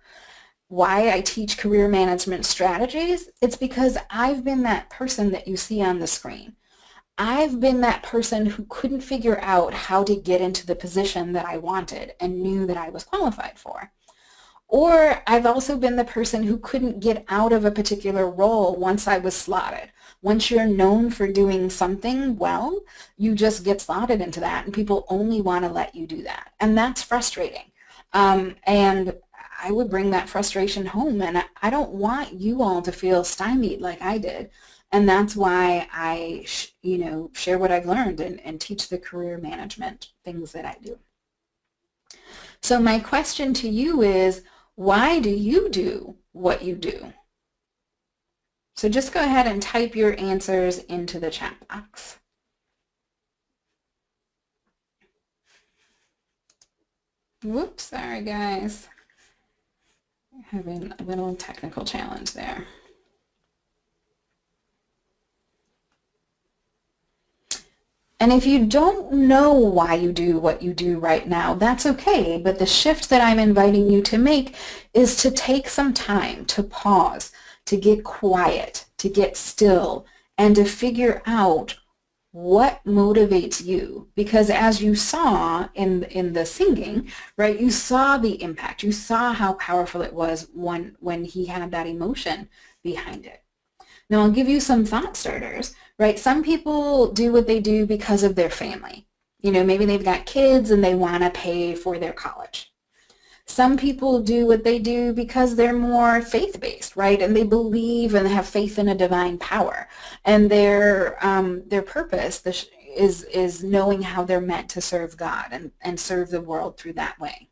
why I teach career management strategies, it's because I've been that person that you see on the screen. I've been that person who couldn't figure out how to get into the position that I wanted and knew that I was qualified for. Or I've also been the person who couldn't get out of a particular role once I was slotted. Once you're known for doing something well, you just get slotted into that, and people only want to let you do that. And that's frustrating. And I would bring that frustration home, and I don't want you all to feel stymied like I did. And that's why I, share what I've learned and teach the career management things that I do. So my question to you is, why do you do what you do? So just go ahead and type your answers into the chat box. Whoops, sorry guys. Having a little technical challenge there. And if you don't know why you do what you do right now, that's okay. But the shift that I'm inviting you to make is to take some time to pause, to get quiet, to get still, and to figure out what motivates you. Because as you saw in the singing, right, you saw the impact. You saw how powerful it was when he had that emotion behind it. Now I'll give you some thought starters, right? Some people do what they do because of their family. Maybe they've got kids and they want to pay for their college. Some people do what they do because they're more faith-based, right? And they believe and have faith in a divine power. And their purpose is knowing how they're meant to serve God and serve the world through that way.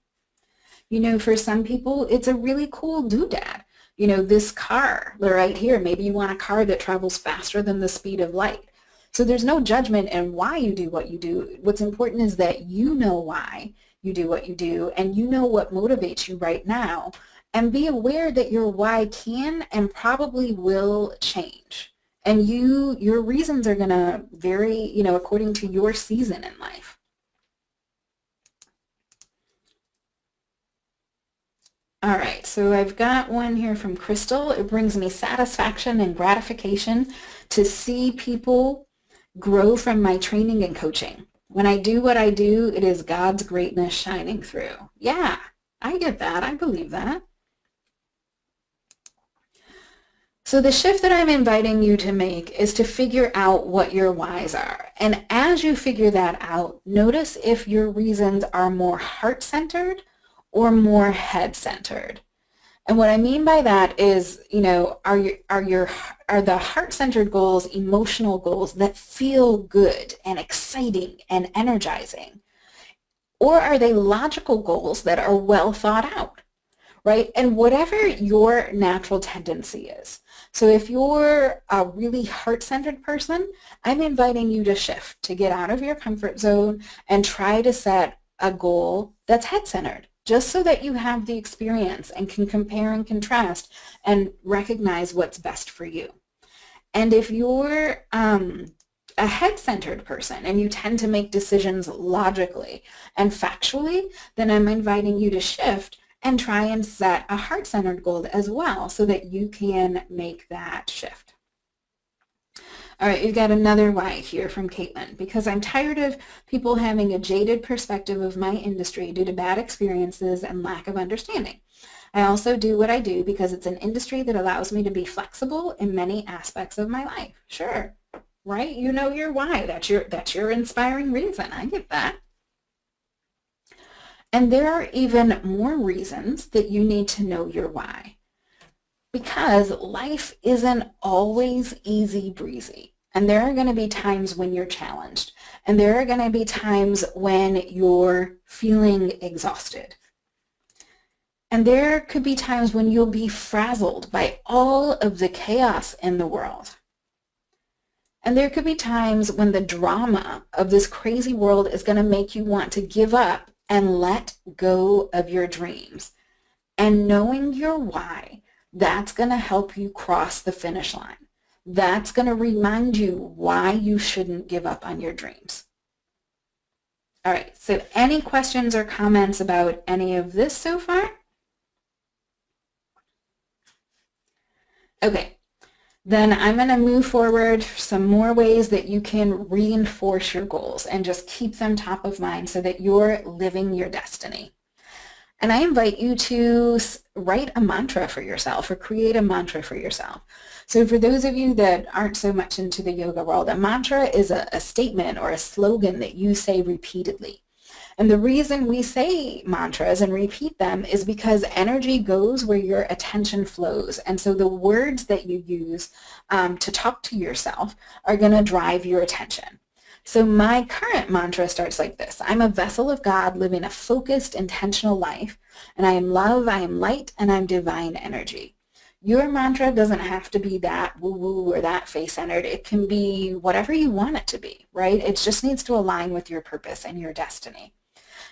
For some people, it's a really cool doodad. This car right here, maybe you want a car that travels faster than the speed of light. So there's no judgment in why you do what you do. What's important is that you know why you do what you do, and you know what motivates you right now, and be aware that your why can and probably will change. And your reasons are going to vary, according to your season in life. All right, so I've got one here from Crystal. It brings me satisfaction and gratification to see people grow from my training and coaching. When I do what I do, it is God's greatness shining through. Yeah, I get that. I believe that. So the shift that I'm inviting you to make is to figure out what your whys are. And as you figure that out, notice if your reasons are more heart-centered or more head-centered. And what I mean by that is, are the heart-centered goals emotional goals that feel good and exciting and energizing? Or are they logical goals that are well thought out, right? And whatever your natural tendency is. So if you're a really heart-centered person, I'm inviting you to shift, to get out of your comfort zone and try to set a goal that's head-centered, just so that you have the experience and can compare and contrast and recognize what's best for you. And if you're a head-centered person and you tend to make decisions logically and factually, then I'm inviting you to shift and try and set a heart-centered goal as well so that you can make that shift. All right, you've got another why here from Caitlin. Because I'm tired of people having a jaded perspective of my industry due to bad experiences and lack of understanding. I also do what I do because it's an industry that allows me to be flexible in many aspects of my life. Sure, right? You know your why. That's your inspiring reason. I get that. And there are even more reasons that you need to know your why. Because life isn't always easy breezy. And there are going to be times when you're challenged. And there are going to be times when you're feeling exhausted. And there could be times when you'll be frazzled by all of the chaos in the world. And there could be times when the drama of this crazy world is going to make you want to give up and let go of your dreams. And knowing your why, that's going to help you cross the finish line. That's going to remind you why you shouldn't give up on your dreams. All right, so any questions or comments about any of this so far? Okay, then I'm going to move forward some more ways that you can reinforce your goals and just keep them top of mind so that you're living your destiny. And I invite you to write a mantra for yourself or create a mantra for yourself. So for those of you that aren't so much into the yoga world, a mantra is a statement or a slogan that you say repeatedly. And the reason we say mantras and repeat them is because energy goes where your attention flows. And so the words that you use to talk to yourself are going to drive your attention. So my current mantra starts like this. I'm a vessel of God living a focused, intentional life, and I am love, I am light, and I'm divine energy. Your mantra doesn't have to be that woo-woo or that face-centered. It can be whatever you want it to be, right? It just needs to align with your purpose and your destiny.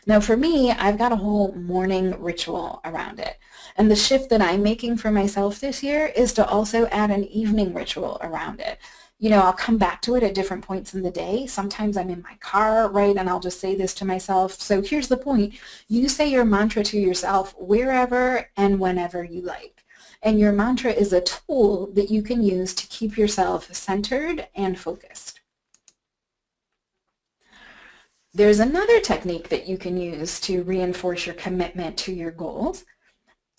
Now for me, I've got a whole morning ritual around it. And the shift that I'm making for myself this year is to also add an evening ritual around it. You know, I'll come back to it at different points in the day. Sometimes I'm in my car, right, and I'll just say this to myself. So here's the point. You say your mantra to yourself wherever and whenever you like. And your mantra is a tool that you can use to keep yourself centered and focused. There's another technique that you can use to reinforce your commitment to your goals,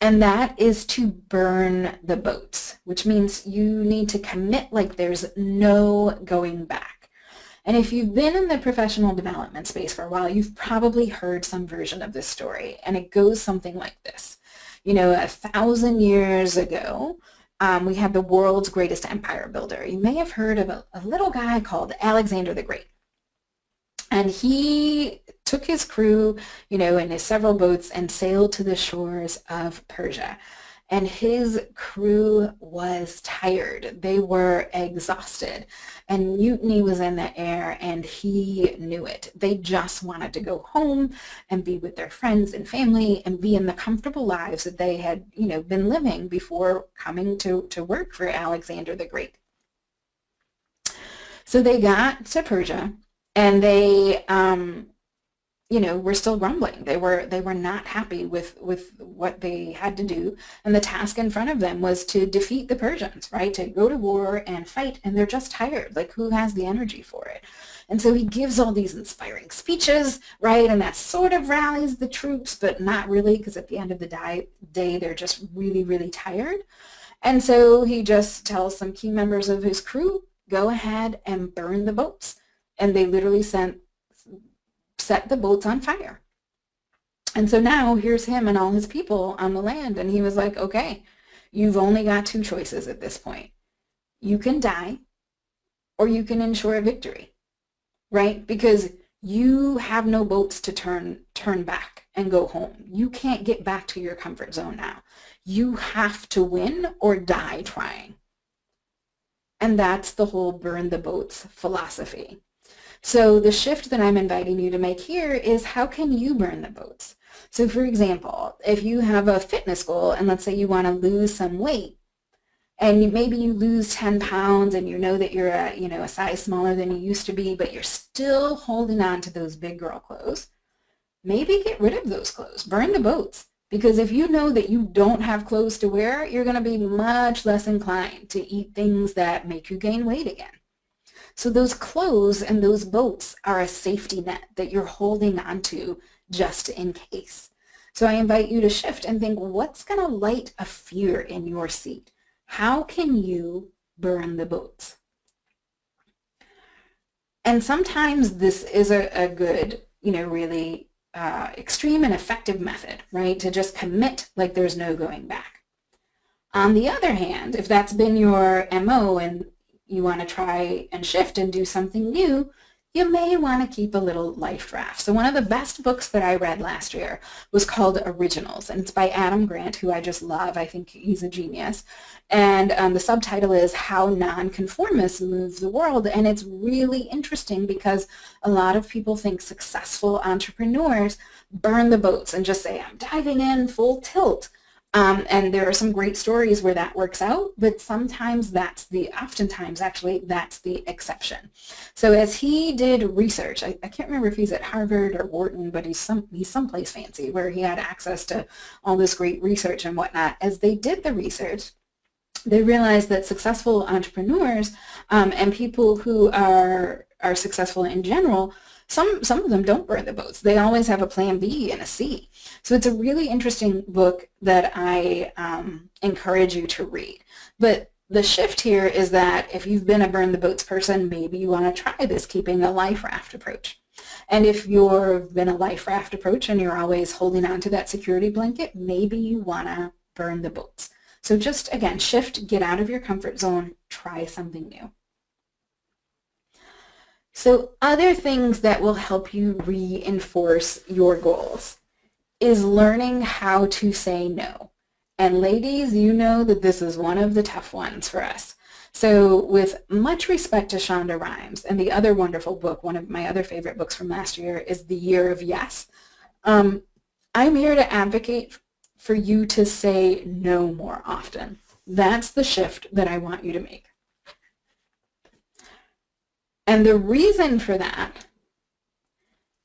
and that is to burn the boats, which means you need to commit like there's no going back. And if you've been in the professional development space for a while, you've probably heard some version of this story, and it goes something like this. You know, 1,000 years ago, we had the world's greatest empire builder. You may have heard of a little guy called Alexander the Great. And he took his crew, you know, in his several boats and sailed to the shores of Persia. And his crew was tired. They were exhausted. And mutiny was in the air, and he knew it. They just wanted to go home and be with their friends and family and be in the comfortable lives that they had, you know, been living before coming to work for Alexander the Great. So they got to Persia. And they, you know, were still grumbling. They were not happy with what they had to do. And the task in front of them was to defeat the Persians, right? To go to war and fight. And they're just tired. Like, who has the energy for it? And so he gives all these inspiring speeches, right? And that sort of rallies the troops, but not really, because at the end of the day, they're just really, really tired. And so he just tells some key members of his crew, go ahead and burn the boats. And they literally set the boats on fire. And so now here's him and all his people on the land, and he was like, okay, you've only got two choices at this point. You can die or you can ensure victory, right? Because you have no boats to turn back and go home. You can't get back to your comfort zone now. You have to win or die trying. And that's the whole burn the boats philosophy. So the shift that I'm inviting you to make here is, how can you burn the boats? So for example, if you have a fitness goal and let's say you want to lose some weight, and maybe you lose 10 pounds and you know that you're a size smaller than you used to be, but you're still holding on to those big girl clothes, maybe get rid of those clothes. Burn the boats. Because if you know that you don't have clothes to wear, you're going to be much less inclined to eat things that make you gain weight again. So those clothes and those boats are a safety net that you're holding on to just in case. So I invite you to shift and think, what's going to light a fear in your seat? How can you burn the boats? And sometimes this is a good, really extreme and effective method, right? To just commit like there's no going back. On the other hand, if that's been your MO and you want to try and shift and do something new, you may want to keep a little life draft. So one of the best books that I read last year was called Originals, and it's by Adam Grant, who I just love. I think he's a genius. And the subtitle is How Nonconformists Move the World, and it's really interesting because a lot of people think successful entrepreneurs burn the boats and just say, I'm diving in full tilt. And there are some great stories where that works out, but oftentimes actually, that's the exception. So as he did research, I can't remember if he's at Harvard or Wharton, but he's someplace fancy where he had access to all this great research and whatnot. As they did the research, they realized that successful entrepreneurs and people who are successful in general, some of them don't burn the boats. They always have a plan B and a C. So it's a really interesting book that I encourage you to read. But the shift here is that if you've been a burn the boats person, maybe you want to try this keeping a life raft approach. And if you've been a life raft approach and you're always holding on to that security blanket, maybe you want to burn the boats. So just, again, shift, get out of your comfort zone, try something new. So other things that will help you reinforce your goals is learning how to say no. And ladies, you know that this is one of the tough ones for us. So with much respect to Shonda Rhimes, and the other wonderful book, one of my other favorite books from last year is The Year of Yes. I'm here to advocate for you to say no more often. That's the shift that I want you to make. And the reason for that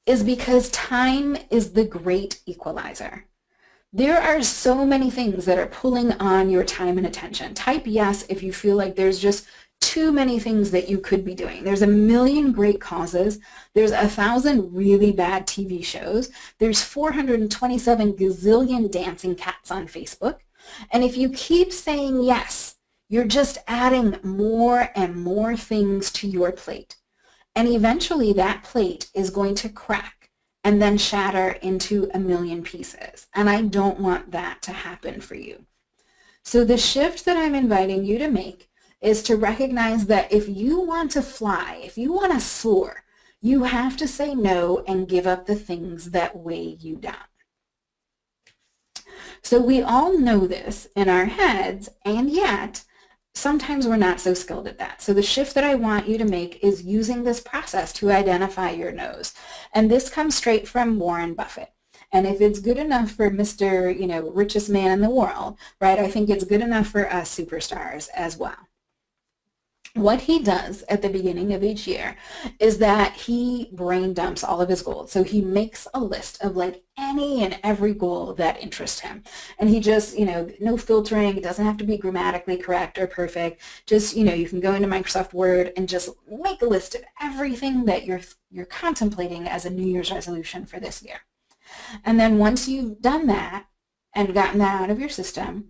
is because time is the great equalizer. There are so many things that are pulling on your time and attention. Type yes if you feel like there's just too many things that you could be doing. There's a million great causes. There's 1,000 really bad TV shows. There's 427 gazillion dancing cats on Facebook. And if you keep saying yes, you're just adding more and more things to your plate. And eventually that plate is going to crack and then shatter into a million pieces. And I don't want that to happen for you. So the shift that I'm inviting you to make is to recognize that if you want to fly, if you want to soar, you have to say no and give up the things that weigh you down. So we all know this in our heads, and yet sometimes we're not so skilled at that. So the shift that I want you to make is using this process to identify your no's. And this comes straight from Warren Buffett. And if it's good enough for Mr., richest man in the world, right, I think it's good enough for us superstars as well. What he does at the beginning of each year is that he brain dumps all of his goals. So he makes a list of like any and every goal that interests him. And he just, no filtering. It doesn't have to be grammatically correct or perfect. Just, you can go into Microsoft Word and just make a list of everything that you're contemplating as a New Year's resolution for this year. And then once you've done that and gotten that out of your system,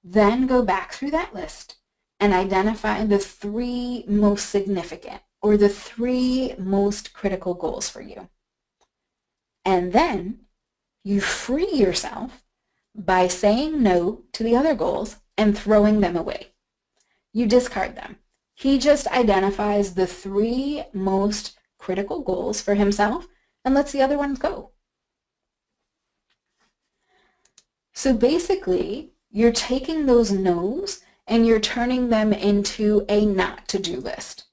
then go back through that list and identify the 3 most significant or the 3 most critical goals for you. And then You free yourself by saying no to the other goals and throwing them away. You discard them. He just identifies the 3 most critical goals for himself and lets the other ones go. So basically, you're taking those no's and you're turning them into a not to-do list.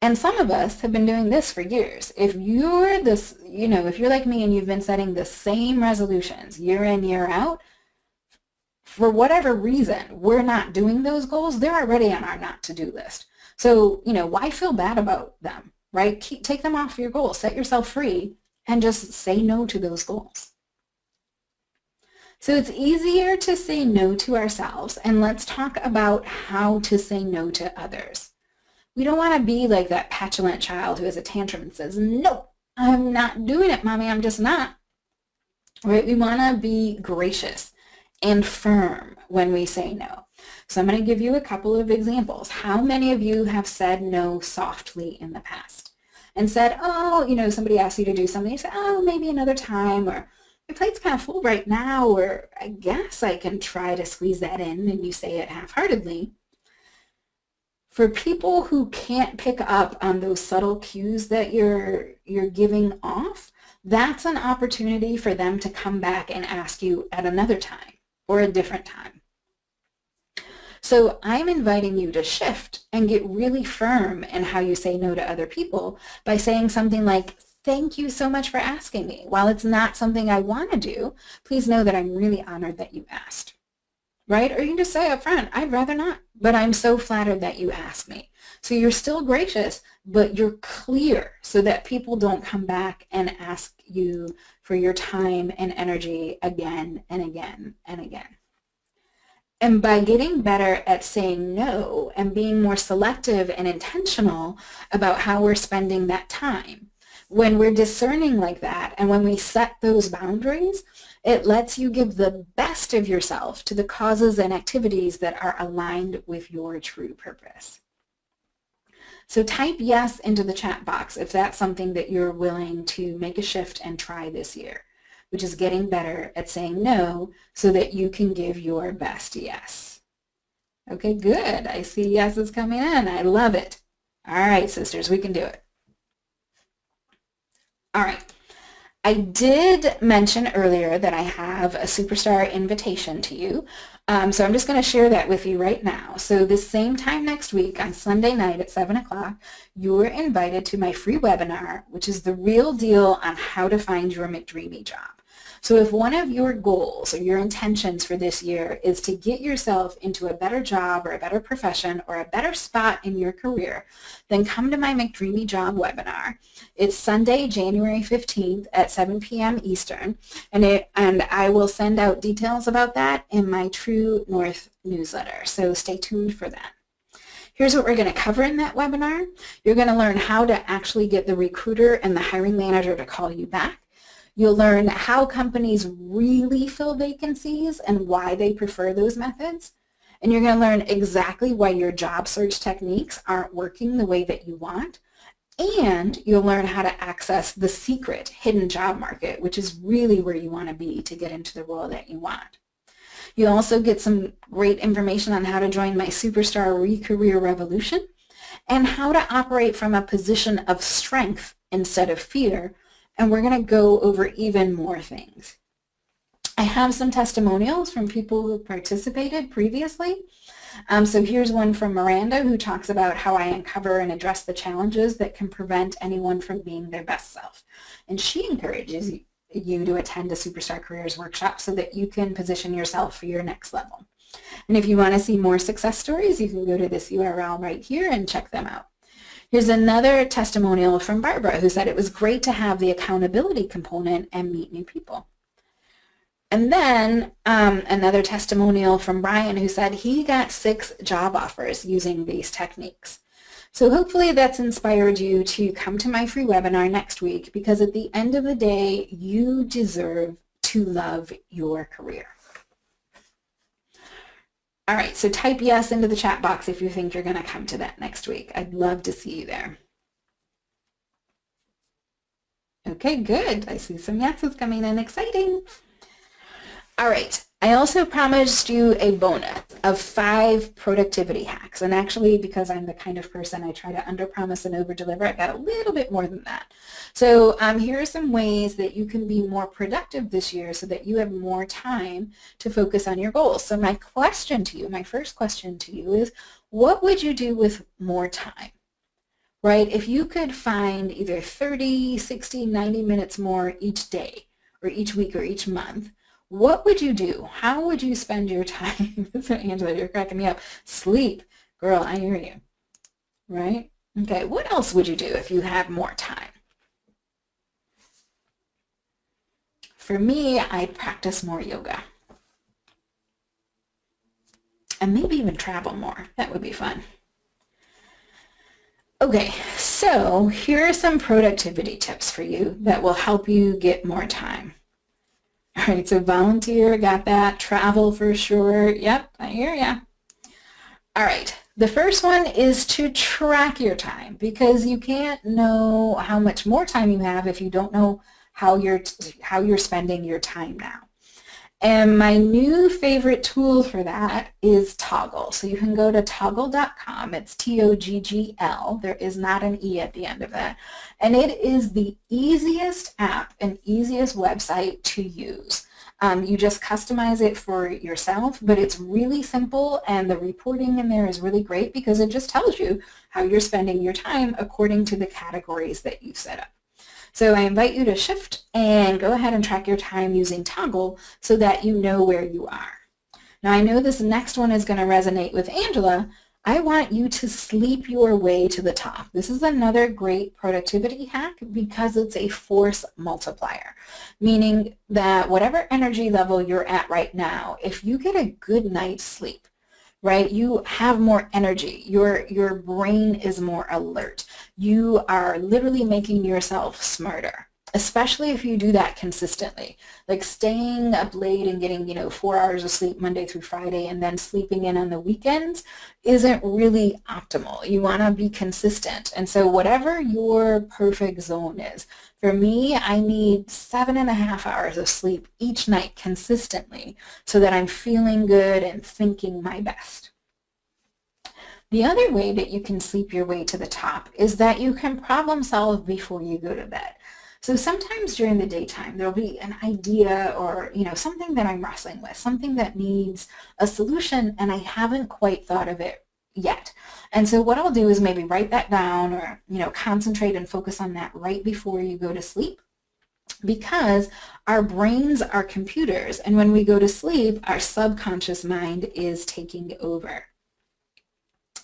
And some of us have been doing this for years. If you're this, if you're like me and you've been setting the same resolutions year in, year out, for whatever reason, we're not doing those goals, they're already on our not to-do list. So, why feel bad about them, right? Take them off your goals, set yourself free, and just say no to those goals. So it's easier to say no to ourselves, and let's talk about how to say no to others. We don't want to be like that petulant child who has a tantrum and says, no, I'm not doing it, Mommy, I'm just not. Right? We want to be gracious and firm when we say no. So I'm going to give you a couple of examples. How many of you have said no softly in the past and said, oh, somebody asked you to do something, you say, oh, maybe another time, or my plate's kind of full right now, or I guess I can try to squeeze that in, and you say it half-heartedly. For people who can't pick up on those subtle cues that you're giving off, that's an opportunity for them to come back and ask you at another time or a different time. So I'm inviting you to shift and get really firm in how you say no to other people by saying something like, thank you so much for asking me. While it's not something I want to do, please know that I'm really honored that you asked. Right? Or you can just say up front, I'd rather not, but I'm so flattered that you asked me. So you're still gracious, but you're clear so that people don't come back and ask you for your time and energy again and again and again. And by getting better at saying no and being more selective and intentional about how we're spending that time, when we're discerning like that and when we set those boundaries, it lets you give the best of yourself to the causes and activities that are aligned with your true purpose. So type yes into the chat box if that's something that you're willing to make a shift and try this year, which is getting better at saying no so that you can give your best yes. Okay, good. I see yeses coming in. I love it. All right, sisters, we can do it. All right. I did mention earlier that I have a superstar invitation to you, so I'm just going to share that with you right now. So this same time next week on Sunday night at 7 o'clock, you're invited to my free webinar, which is the real deal on how to find your McDreamy job. So if one of your goals or your intentions for this year is to get yourself into a better job or a better profession or a better spot in your career, then come to my McDreamy Job webinar. It's Sunday, January 15th at 7 p.m. Eastern, and I will send out details about that in my True North newsletter, so stay tuned for that. Here's what we're going to cover in that webinar. You're going to learn how to actually get the recruiter and the hiring manager to call you back. You'll learn how companies really fill vacancies and why they prefer those methods. And you're going to learn exactly why your job search techniques aren't working the way that you want. And you'll learn how to access the secret hidden job market, which is really where you want to be to get into the role that you want. You'll also get some great information on how to join my Superstar Re-Career Revolution and how to operate from a position of strength instead of fear. And we're going to go over even more things. I have some testimonials from people who participated previously. So here's one from Miranda, who talks about how I uncover and address the challenges that can prevent anyone from being their best self. And she encourages you to attend a Superstar Careers workshop so that you can position yourself for your next level. And if you want to see more success stories, you can go to this URL right here and check them out. Here's another testimonial from Barbara, who said it was great to have the accountability component and meet new people. And then another testimonial from Brian, who said he got 6 job offers using these techniques. So hopefully that's inspired you to come to my free webinar next week, because at the end of the day, you deserve to love your career. All right, so type yes into the chat box if you think you're going to come to that next week. I'd love to see you there. Okay, good. I see some yeses coming in. Exciting. All right. I also promised you a bonus of 5 productivity hacks. And actually, because I'm the kind of person I try to underpromise and overdeliver, I got a little bit more than that. So here are some ways that you can be more productive this year so that you have more time to focus on your goals. So my question to you, my first question to you is, what would you do with more time? Right? If you could find either 30, 60, 90 minutes more each day or each week or each month, what would you do? How would you spend your time? Angela, you're cracking me up. Sleep. Girl, I hear you. Right? Okay, what else would you do if you had more time? For me, I'd practice more yoga. And maybe even travel more. That would be fun. Okay, so here are some productivity tips for you that will help you get more time. All right, so volunteer, got that. Travel for sure. Yep, I hear ya. All right, the first one is to track your time, because you can't know how much more time you have if you don't know how you're spending your time now. And my new favorite tool for that is Toggl. So you can go to toggl.com. It's Toggl. There is not an E at the end of that. And it is the easiest app and easiest website to use. You just customize it for yourself, but it's really simple, and the reporting in there is really great because it just tells you how you're spending your time according to the categories that you set up. So I invite you to ShiFt and go ahead and track your time using Toggl so that you know where you are. Now I know this next one is going to resonate with Angela. I want you to sleep your way to the top. This is another great productivity hack because it's a force multiplier, meaning that whatever energy level you're at right now, if you get a good night's sleep, right, you have more energy. Your brain is more alert. You are literally making yourself smarter, especially if you do that consistently. Like staying up late and getting, 4 hours of sleep Monday through Friday and then sleeping in on the weekends isn't really optimal. You want to be consistent. And so whatever your perfect zone is, for me, I need 7.5 hours of sleep each night consistently so that I'm feeling good and thinking my best. The other way that you can sleep your way to the top is that you can problem solve before you go to bed. So sometimes during the daytime, there'll be an idea or, something that I'm wrestling with, something that needs a solution, and I haven't quite thought of it yet. And so what I'll do is maybe write that down or, concentrate and focus on that right before you go to sleep, because our brains are computers, and when we go to sleep, our subconscious mind is taking over.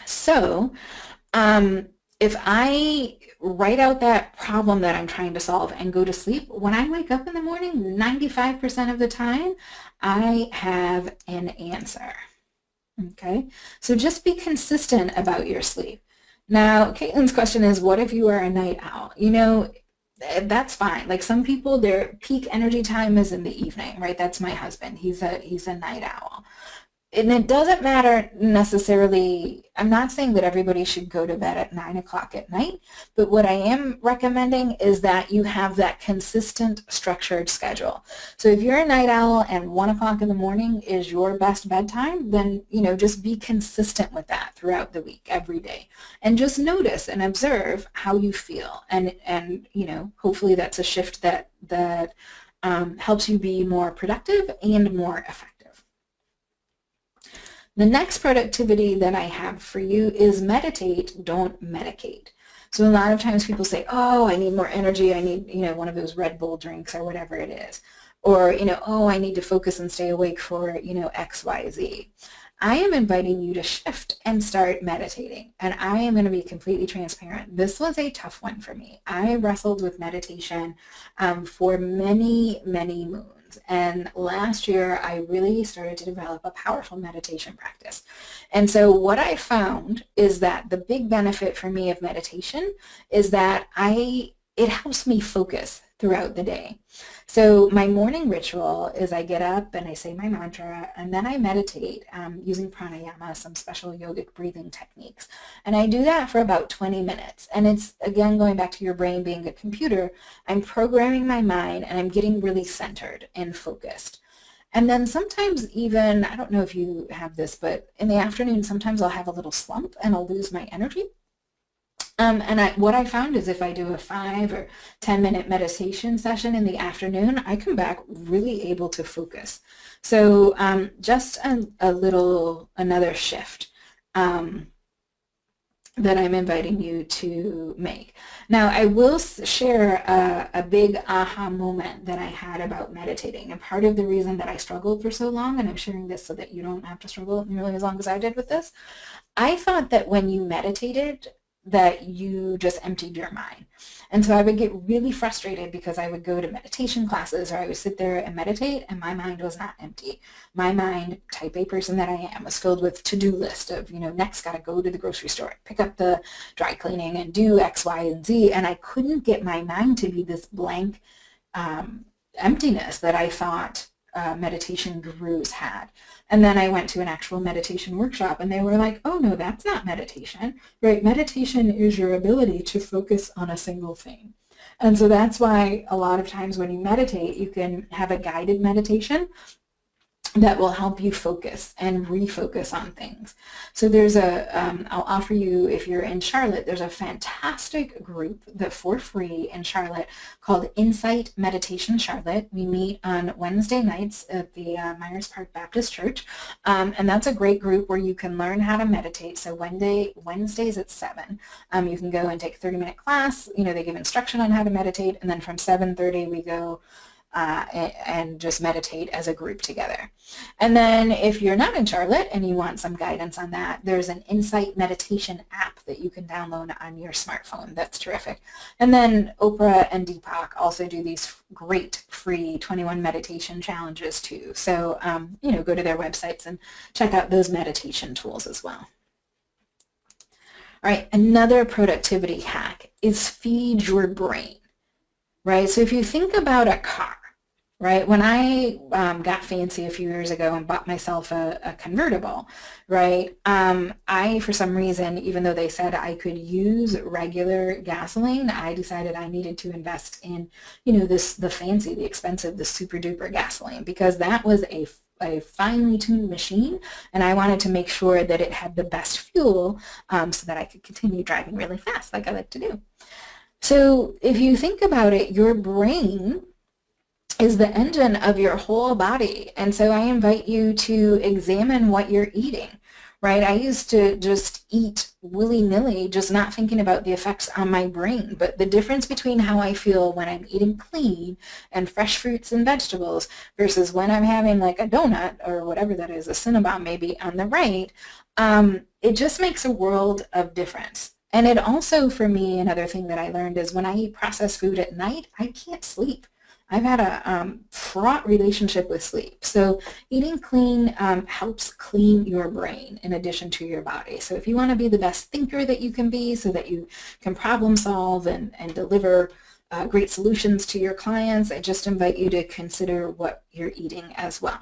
So if I write out that problem that I'm trying to solve and go to sleep, when I wake up in the morning, 95% of the time, I have an answer. Okay, so just be consistent about your sleep. Now, Caitlin's question is, what if you are a night owl? That's fine. Like some people, their peak energy time is in the evening, right? That's my husband. He's a night owl. And it doesn't matter necessarily, I'm not saying that everybody should go to bed at 9 o'clock at night, but what I am recommending is that you have that consistent, structured schedule. So if you're a night owl and 1 o'clock in the morning is your best bedtime, then, just be consistent with that throughout the week, every day. And just notice and observe how you feel. And hopefully that's a shift that helps you be more productive and more effective. The next productivity that I have for you is meditate, don't medicate. So a lot of times people say, oh, I need more energy. I need, one of those Red Bull drinks or whatever it is. Or, oh, I need to focus and stay awake for, X, Y, Z. I am inviting you to ShiFt and start meditating. And I am going to be completely transparent. This was a tough one for me. I wrestled with meditation for many, many moons. And last year, I really started to develop a powerful meditation practice. And so what I found is that the big benefit for me of meditation is that I it helps me focus throughout the day. So my morning ritual is I get up and I say my mantra, and then I meditate using pranayama, some special yogic breathing techniques. And I do that for about 20 minutes. And it's, again, going back to your brain being a computer, I'm programming my mind and I'm getting really centered and focused. And then sometimes even, I don't know if you have this, but in the afternoon, sometimes I'll have a little slump and I'll lose my energy. What I found is if I do a 5 or 10-minute meditation session in the afternoon, I come back really able to focus. So just another shift that I'm inviting you to make. Now, I will share a big aha moment that I had about meditating. And part of the reason that I struggled for so long, and I'm sharing this so that you don't have to struggle nearly as long as I did with this, I thought that when you meditated, that you just emptied your mind. And so I would get really frustrated because I would go to meditation classes or I would sit there and meditate and my mind was not empty. My mind, type A person that I am, was filled with to-do list of, next got to go to the grocery store, pick up the dry cleaning and do X, Y, and Z. And I couldn't get my mind to be this blank emptiness that I thought meditation gurus had. And then I went to an actual meditation workshop and they were like, oh no, that's not meditation, right? Meditation is your ability to focus on a single thing. And so that's why a lot of times when you meditate, you can have a guided meditation that will help you focus and refocus on things. So there's I'll offer you, if you're in Charlotte, there's a fantastic group that for free in Charlotte called Insight Meditation Charlotte. We meet on Wednesday nights at the Myers Park Baptist Church, and that's a great group where you can learn how to meditate. So Wednesdays at 7, you can go and take a 30-minute class. They give instruction on how to meditate, and then from 7:30 we go and just meditate as a group together. And then if you're not in Charlotte and you want some guidance on that, there's an Insight Meditation app that you can download on your smartphone. That's terrific. And then Oprah and Deepak also do these great free 21 meditation challenges too. So, go to their websites and check out those meditation tools as well. All right, another productivity hack is feed your brain, right? So if you think about a car, right? When I got fancy a few years ago and bought myself a convertible, right? I, for some reason, even though they said I could use regular gasoline, I decided I needed to invest in, the fancy, the expensive, the super duper gasoline, because that was a finely tuned machine, and I wanted to make sure that it had the best fuel so that I could continue driving really fast like I like to do. So if you think about it, your brain is the engine of your whole body. And so I invite you to examine what you're eating, right? I used to just eat willy-nilly, just not thinking about the effects on my brain. But the difference between how I feel when I'm eating clean and fresh fruits and vegetables versus when I'm having like a donut or whatever that is, a Cinnabon maybe on the right, it just makes a world of difference. And it also, for me, another thing that I learned is when I eat processed food at night, I can't sleep. I've had a fraught relationship with sleep. So eating clean helps clean your brain in addition to your body. So if you want to be the best thinker that you can be so that you can problem solve and deliver great solutions to your clients, I just invite you to consider what you're eating as well.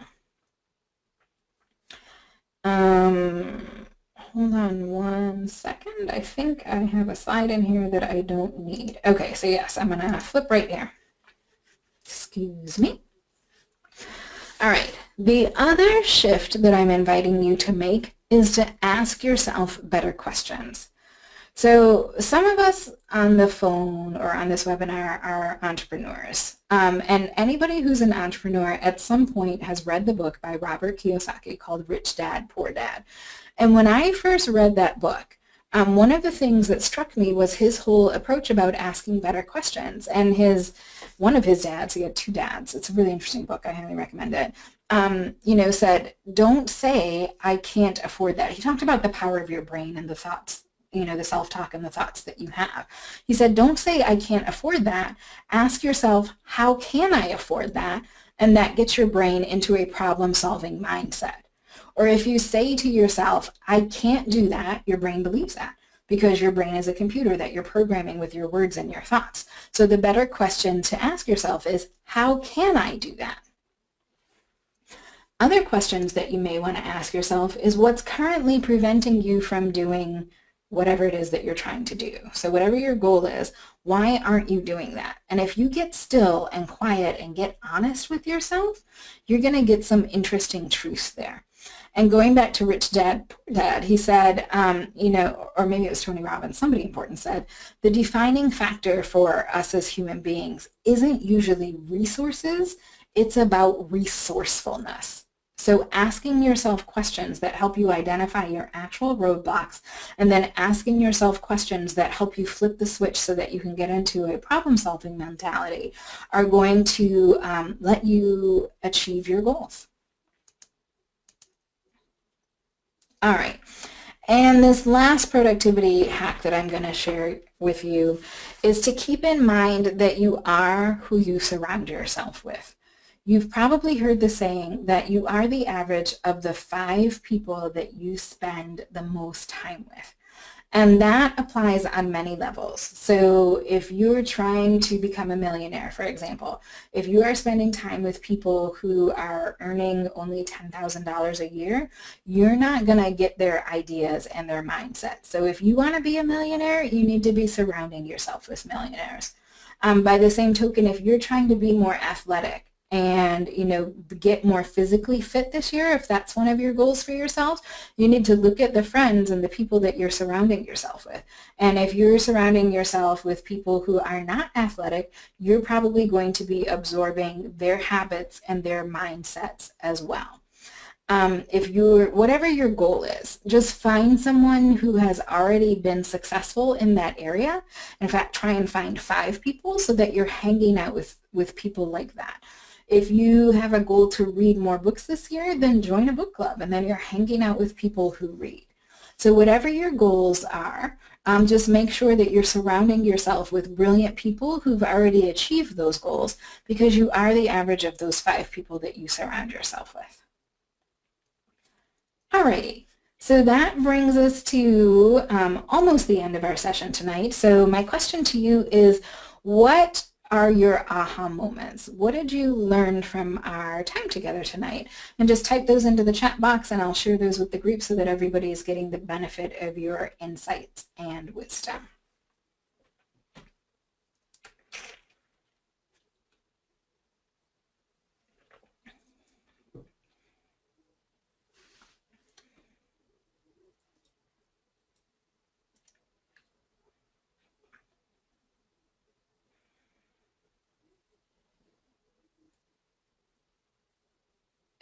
Hold on one second. I think I have a slide in here that I don't need. Okay, so yes, I'm going to flip right there. Excuse me. All right, the other shift that I'm inviting you to make is to ask yourself better questions. So some of us on the phone or on this webinar are entrepreneurs. And anybody who's an entrepreneur at some point has read the book by Robert Kiyosaki called Rich Dad, Poor Dad. And when I first read that book, one of the things that struck me was his whole approach about asking better questions. And one of his dads, he had 2 dads, it's a really interesting book, I highly recommend it, said, don't say, I can't afford that. He talked about the power of your brain and the thoughts, the self-talk and the thoughts that you have. He said, don't say, I can't afford that. Ask yourself, how can I afford that? And that gets your brain into a problem-solving mindset. Or if you say to yourself, I can't do that, your brain believes that because your brain is a computer that you're programming with your words and your thoughts. So the better question to ask yourself is, how can I do that? Other questions that you may want to ask yourself is, what's currently preventing you from doing whatever it is that you're trying to do? So whatever your goal is, why aren't you doing that? And if you get still and quiet and get honest with yourself, you're going to get some interesting truths there. And going back to Rich Dad, Poor Dad, he said, or maybe it was Tony Robbins, somebody important said, the defining factor for us as human beings isn't usually resources, it's about resourcefulness. So asking yourself questions that help you identify your actual roadblocks, and then asking yourself questions that help you flip the switch so that you can get into a problem-solving mentality are going to let you achieve your goals. All right, and this last productivity hack that I'm going to share with you is to keep in mind that you are who you surround yourself with. You've probably heard the saying that you are the average of the 5 people that you spend the most time with. And that applies on many levels. So if you're trying to become a millionaire, for example, if you are spending time with people who are earning only $10,000 a year, you're not going to get their ideas and their mindset. So if you want to be a millionaire, you need to be surrounding yourself with millionaires. By the same token, if you're trying to be more athletic, and get more physically fit this year, if that's one of your goals for yourself, you need to look at the friends and the people that you're surrounding yourself with. And if you're surrounding yourself with people who are not athletic, you're probably going to be absorbing their habits and their mindsets as well. Whatever your goal is, just find someone who has already been successful in that area. In fact, try and find 5 people so that you're hanging out with people like that. If you have a goal to read more books this year, then join a book club, and then you're hanging out with people who read. So whatever your goals are, just make sure that you're surrounding yourself with brilliant people who've already achieved those goals, because you are the average of those 5 people that you surround yourself with. Alrighty, so that brings us to almost the end of our session tonight. So my question to you is, what are your aha moments? What did you learn from our time together tonight? And just type those into the chat box, and I'll share those with the group so that everybody is getting the benefit of your insights and wisdom.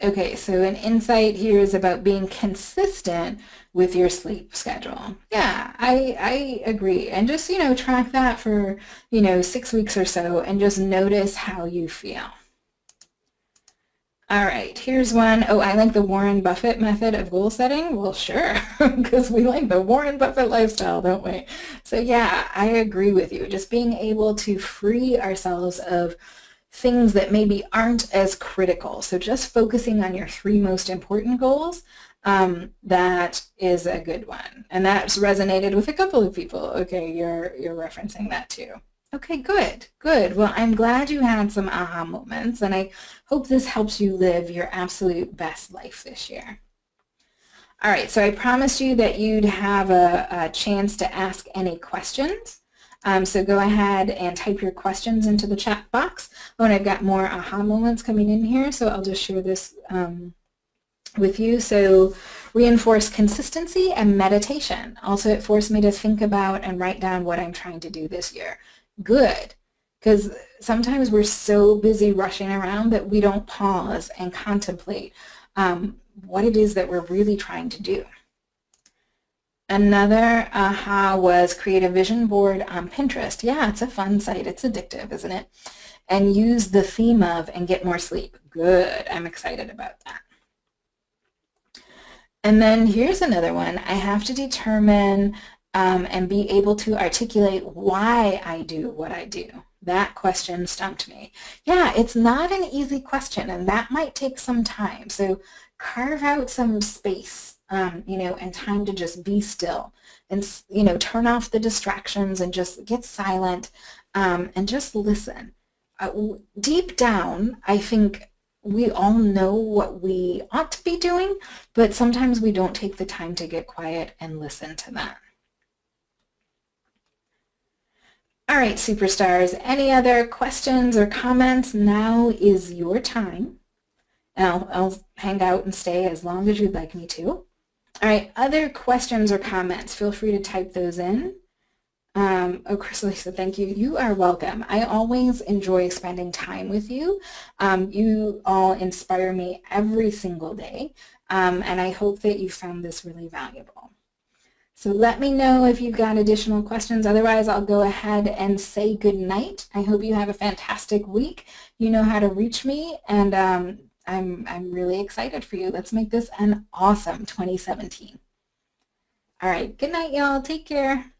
Okay, so an insight here is about being consistent with your sleep schedule. Yeah, I agree. And just, track that for, 6 weeks or so, and just notice how you feel. All right, here's one. Oh, I like the Warren Buffett method of goal setting. Well, sure, because we like the Warren Buffett lifestyle, don't we? So yeah, I agree with you. Just being able to free ourselves of things that maybe aren't as critical. So just focusing on your 3 most important goals, that is a good one. And that's resonated with a couple of people. Okay, you're referencing that too. Okay, good. Well, I'm glad you had some aha moments, and I hope this helps you live your absolute best life this year. All right, so I promised you that you'd have a chance to ask any questions. So go ahead and type your questions into the chat box. Oh, and I've got more aha moments coming in here, so I'll just share this with you. So reinforce consistency and meditation. Also, it forced me to think about and write down what I'm trying to do this year. Good, because sometimes we're so busy rushing around that we don't pause and contemplate what it is that we're really trying to do. Another aha was create a vision board on Pinterest. Yeah, it's a fun site. It's addictive, isn't it? And use the theme of and get more sleep. Good. I'm excited about that. And then here's another one. I have to determine and be able to articulate why I do what I do. That question stumped me. Yeah, it's not an easy question, and that might take some time. So carve out some space and time to just be still and, turn off the distractions and just get silent and just listen. Deep down, I think we all know what we ought to be doing, but sometimes we don't take the time to get quiet and listen to that. All right, superstars, any other questions or comments? Now is your time. And I'll hang out and stay as long as you'd like me to. All right, other questions or comments, feel free to type those in. Oh, Chrysalisa, thank you. You are welcome. I always enjoy spending time with you. You all inspire me every single day, and I hope that you found this really valuable. So let me know if you've got additional questions. Otherwise, I'll go ahead and say good night. I hope you have a fantastic week. You know how to reach me, and I'm really excited for you. Let's make this an awesome 2017. All right, good night, y'all. Take care.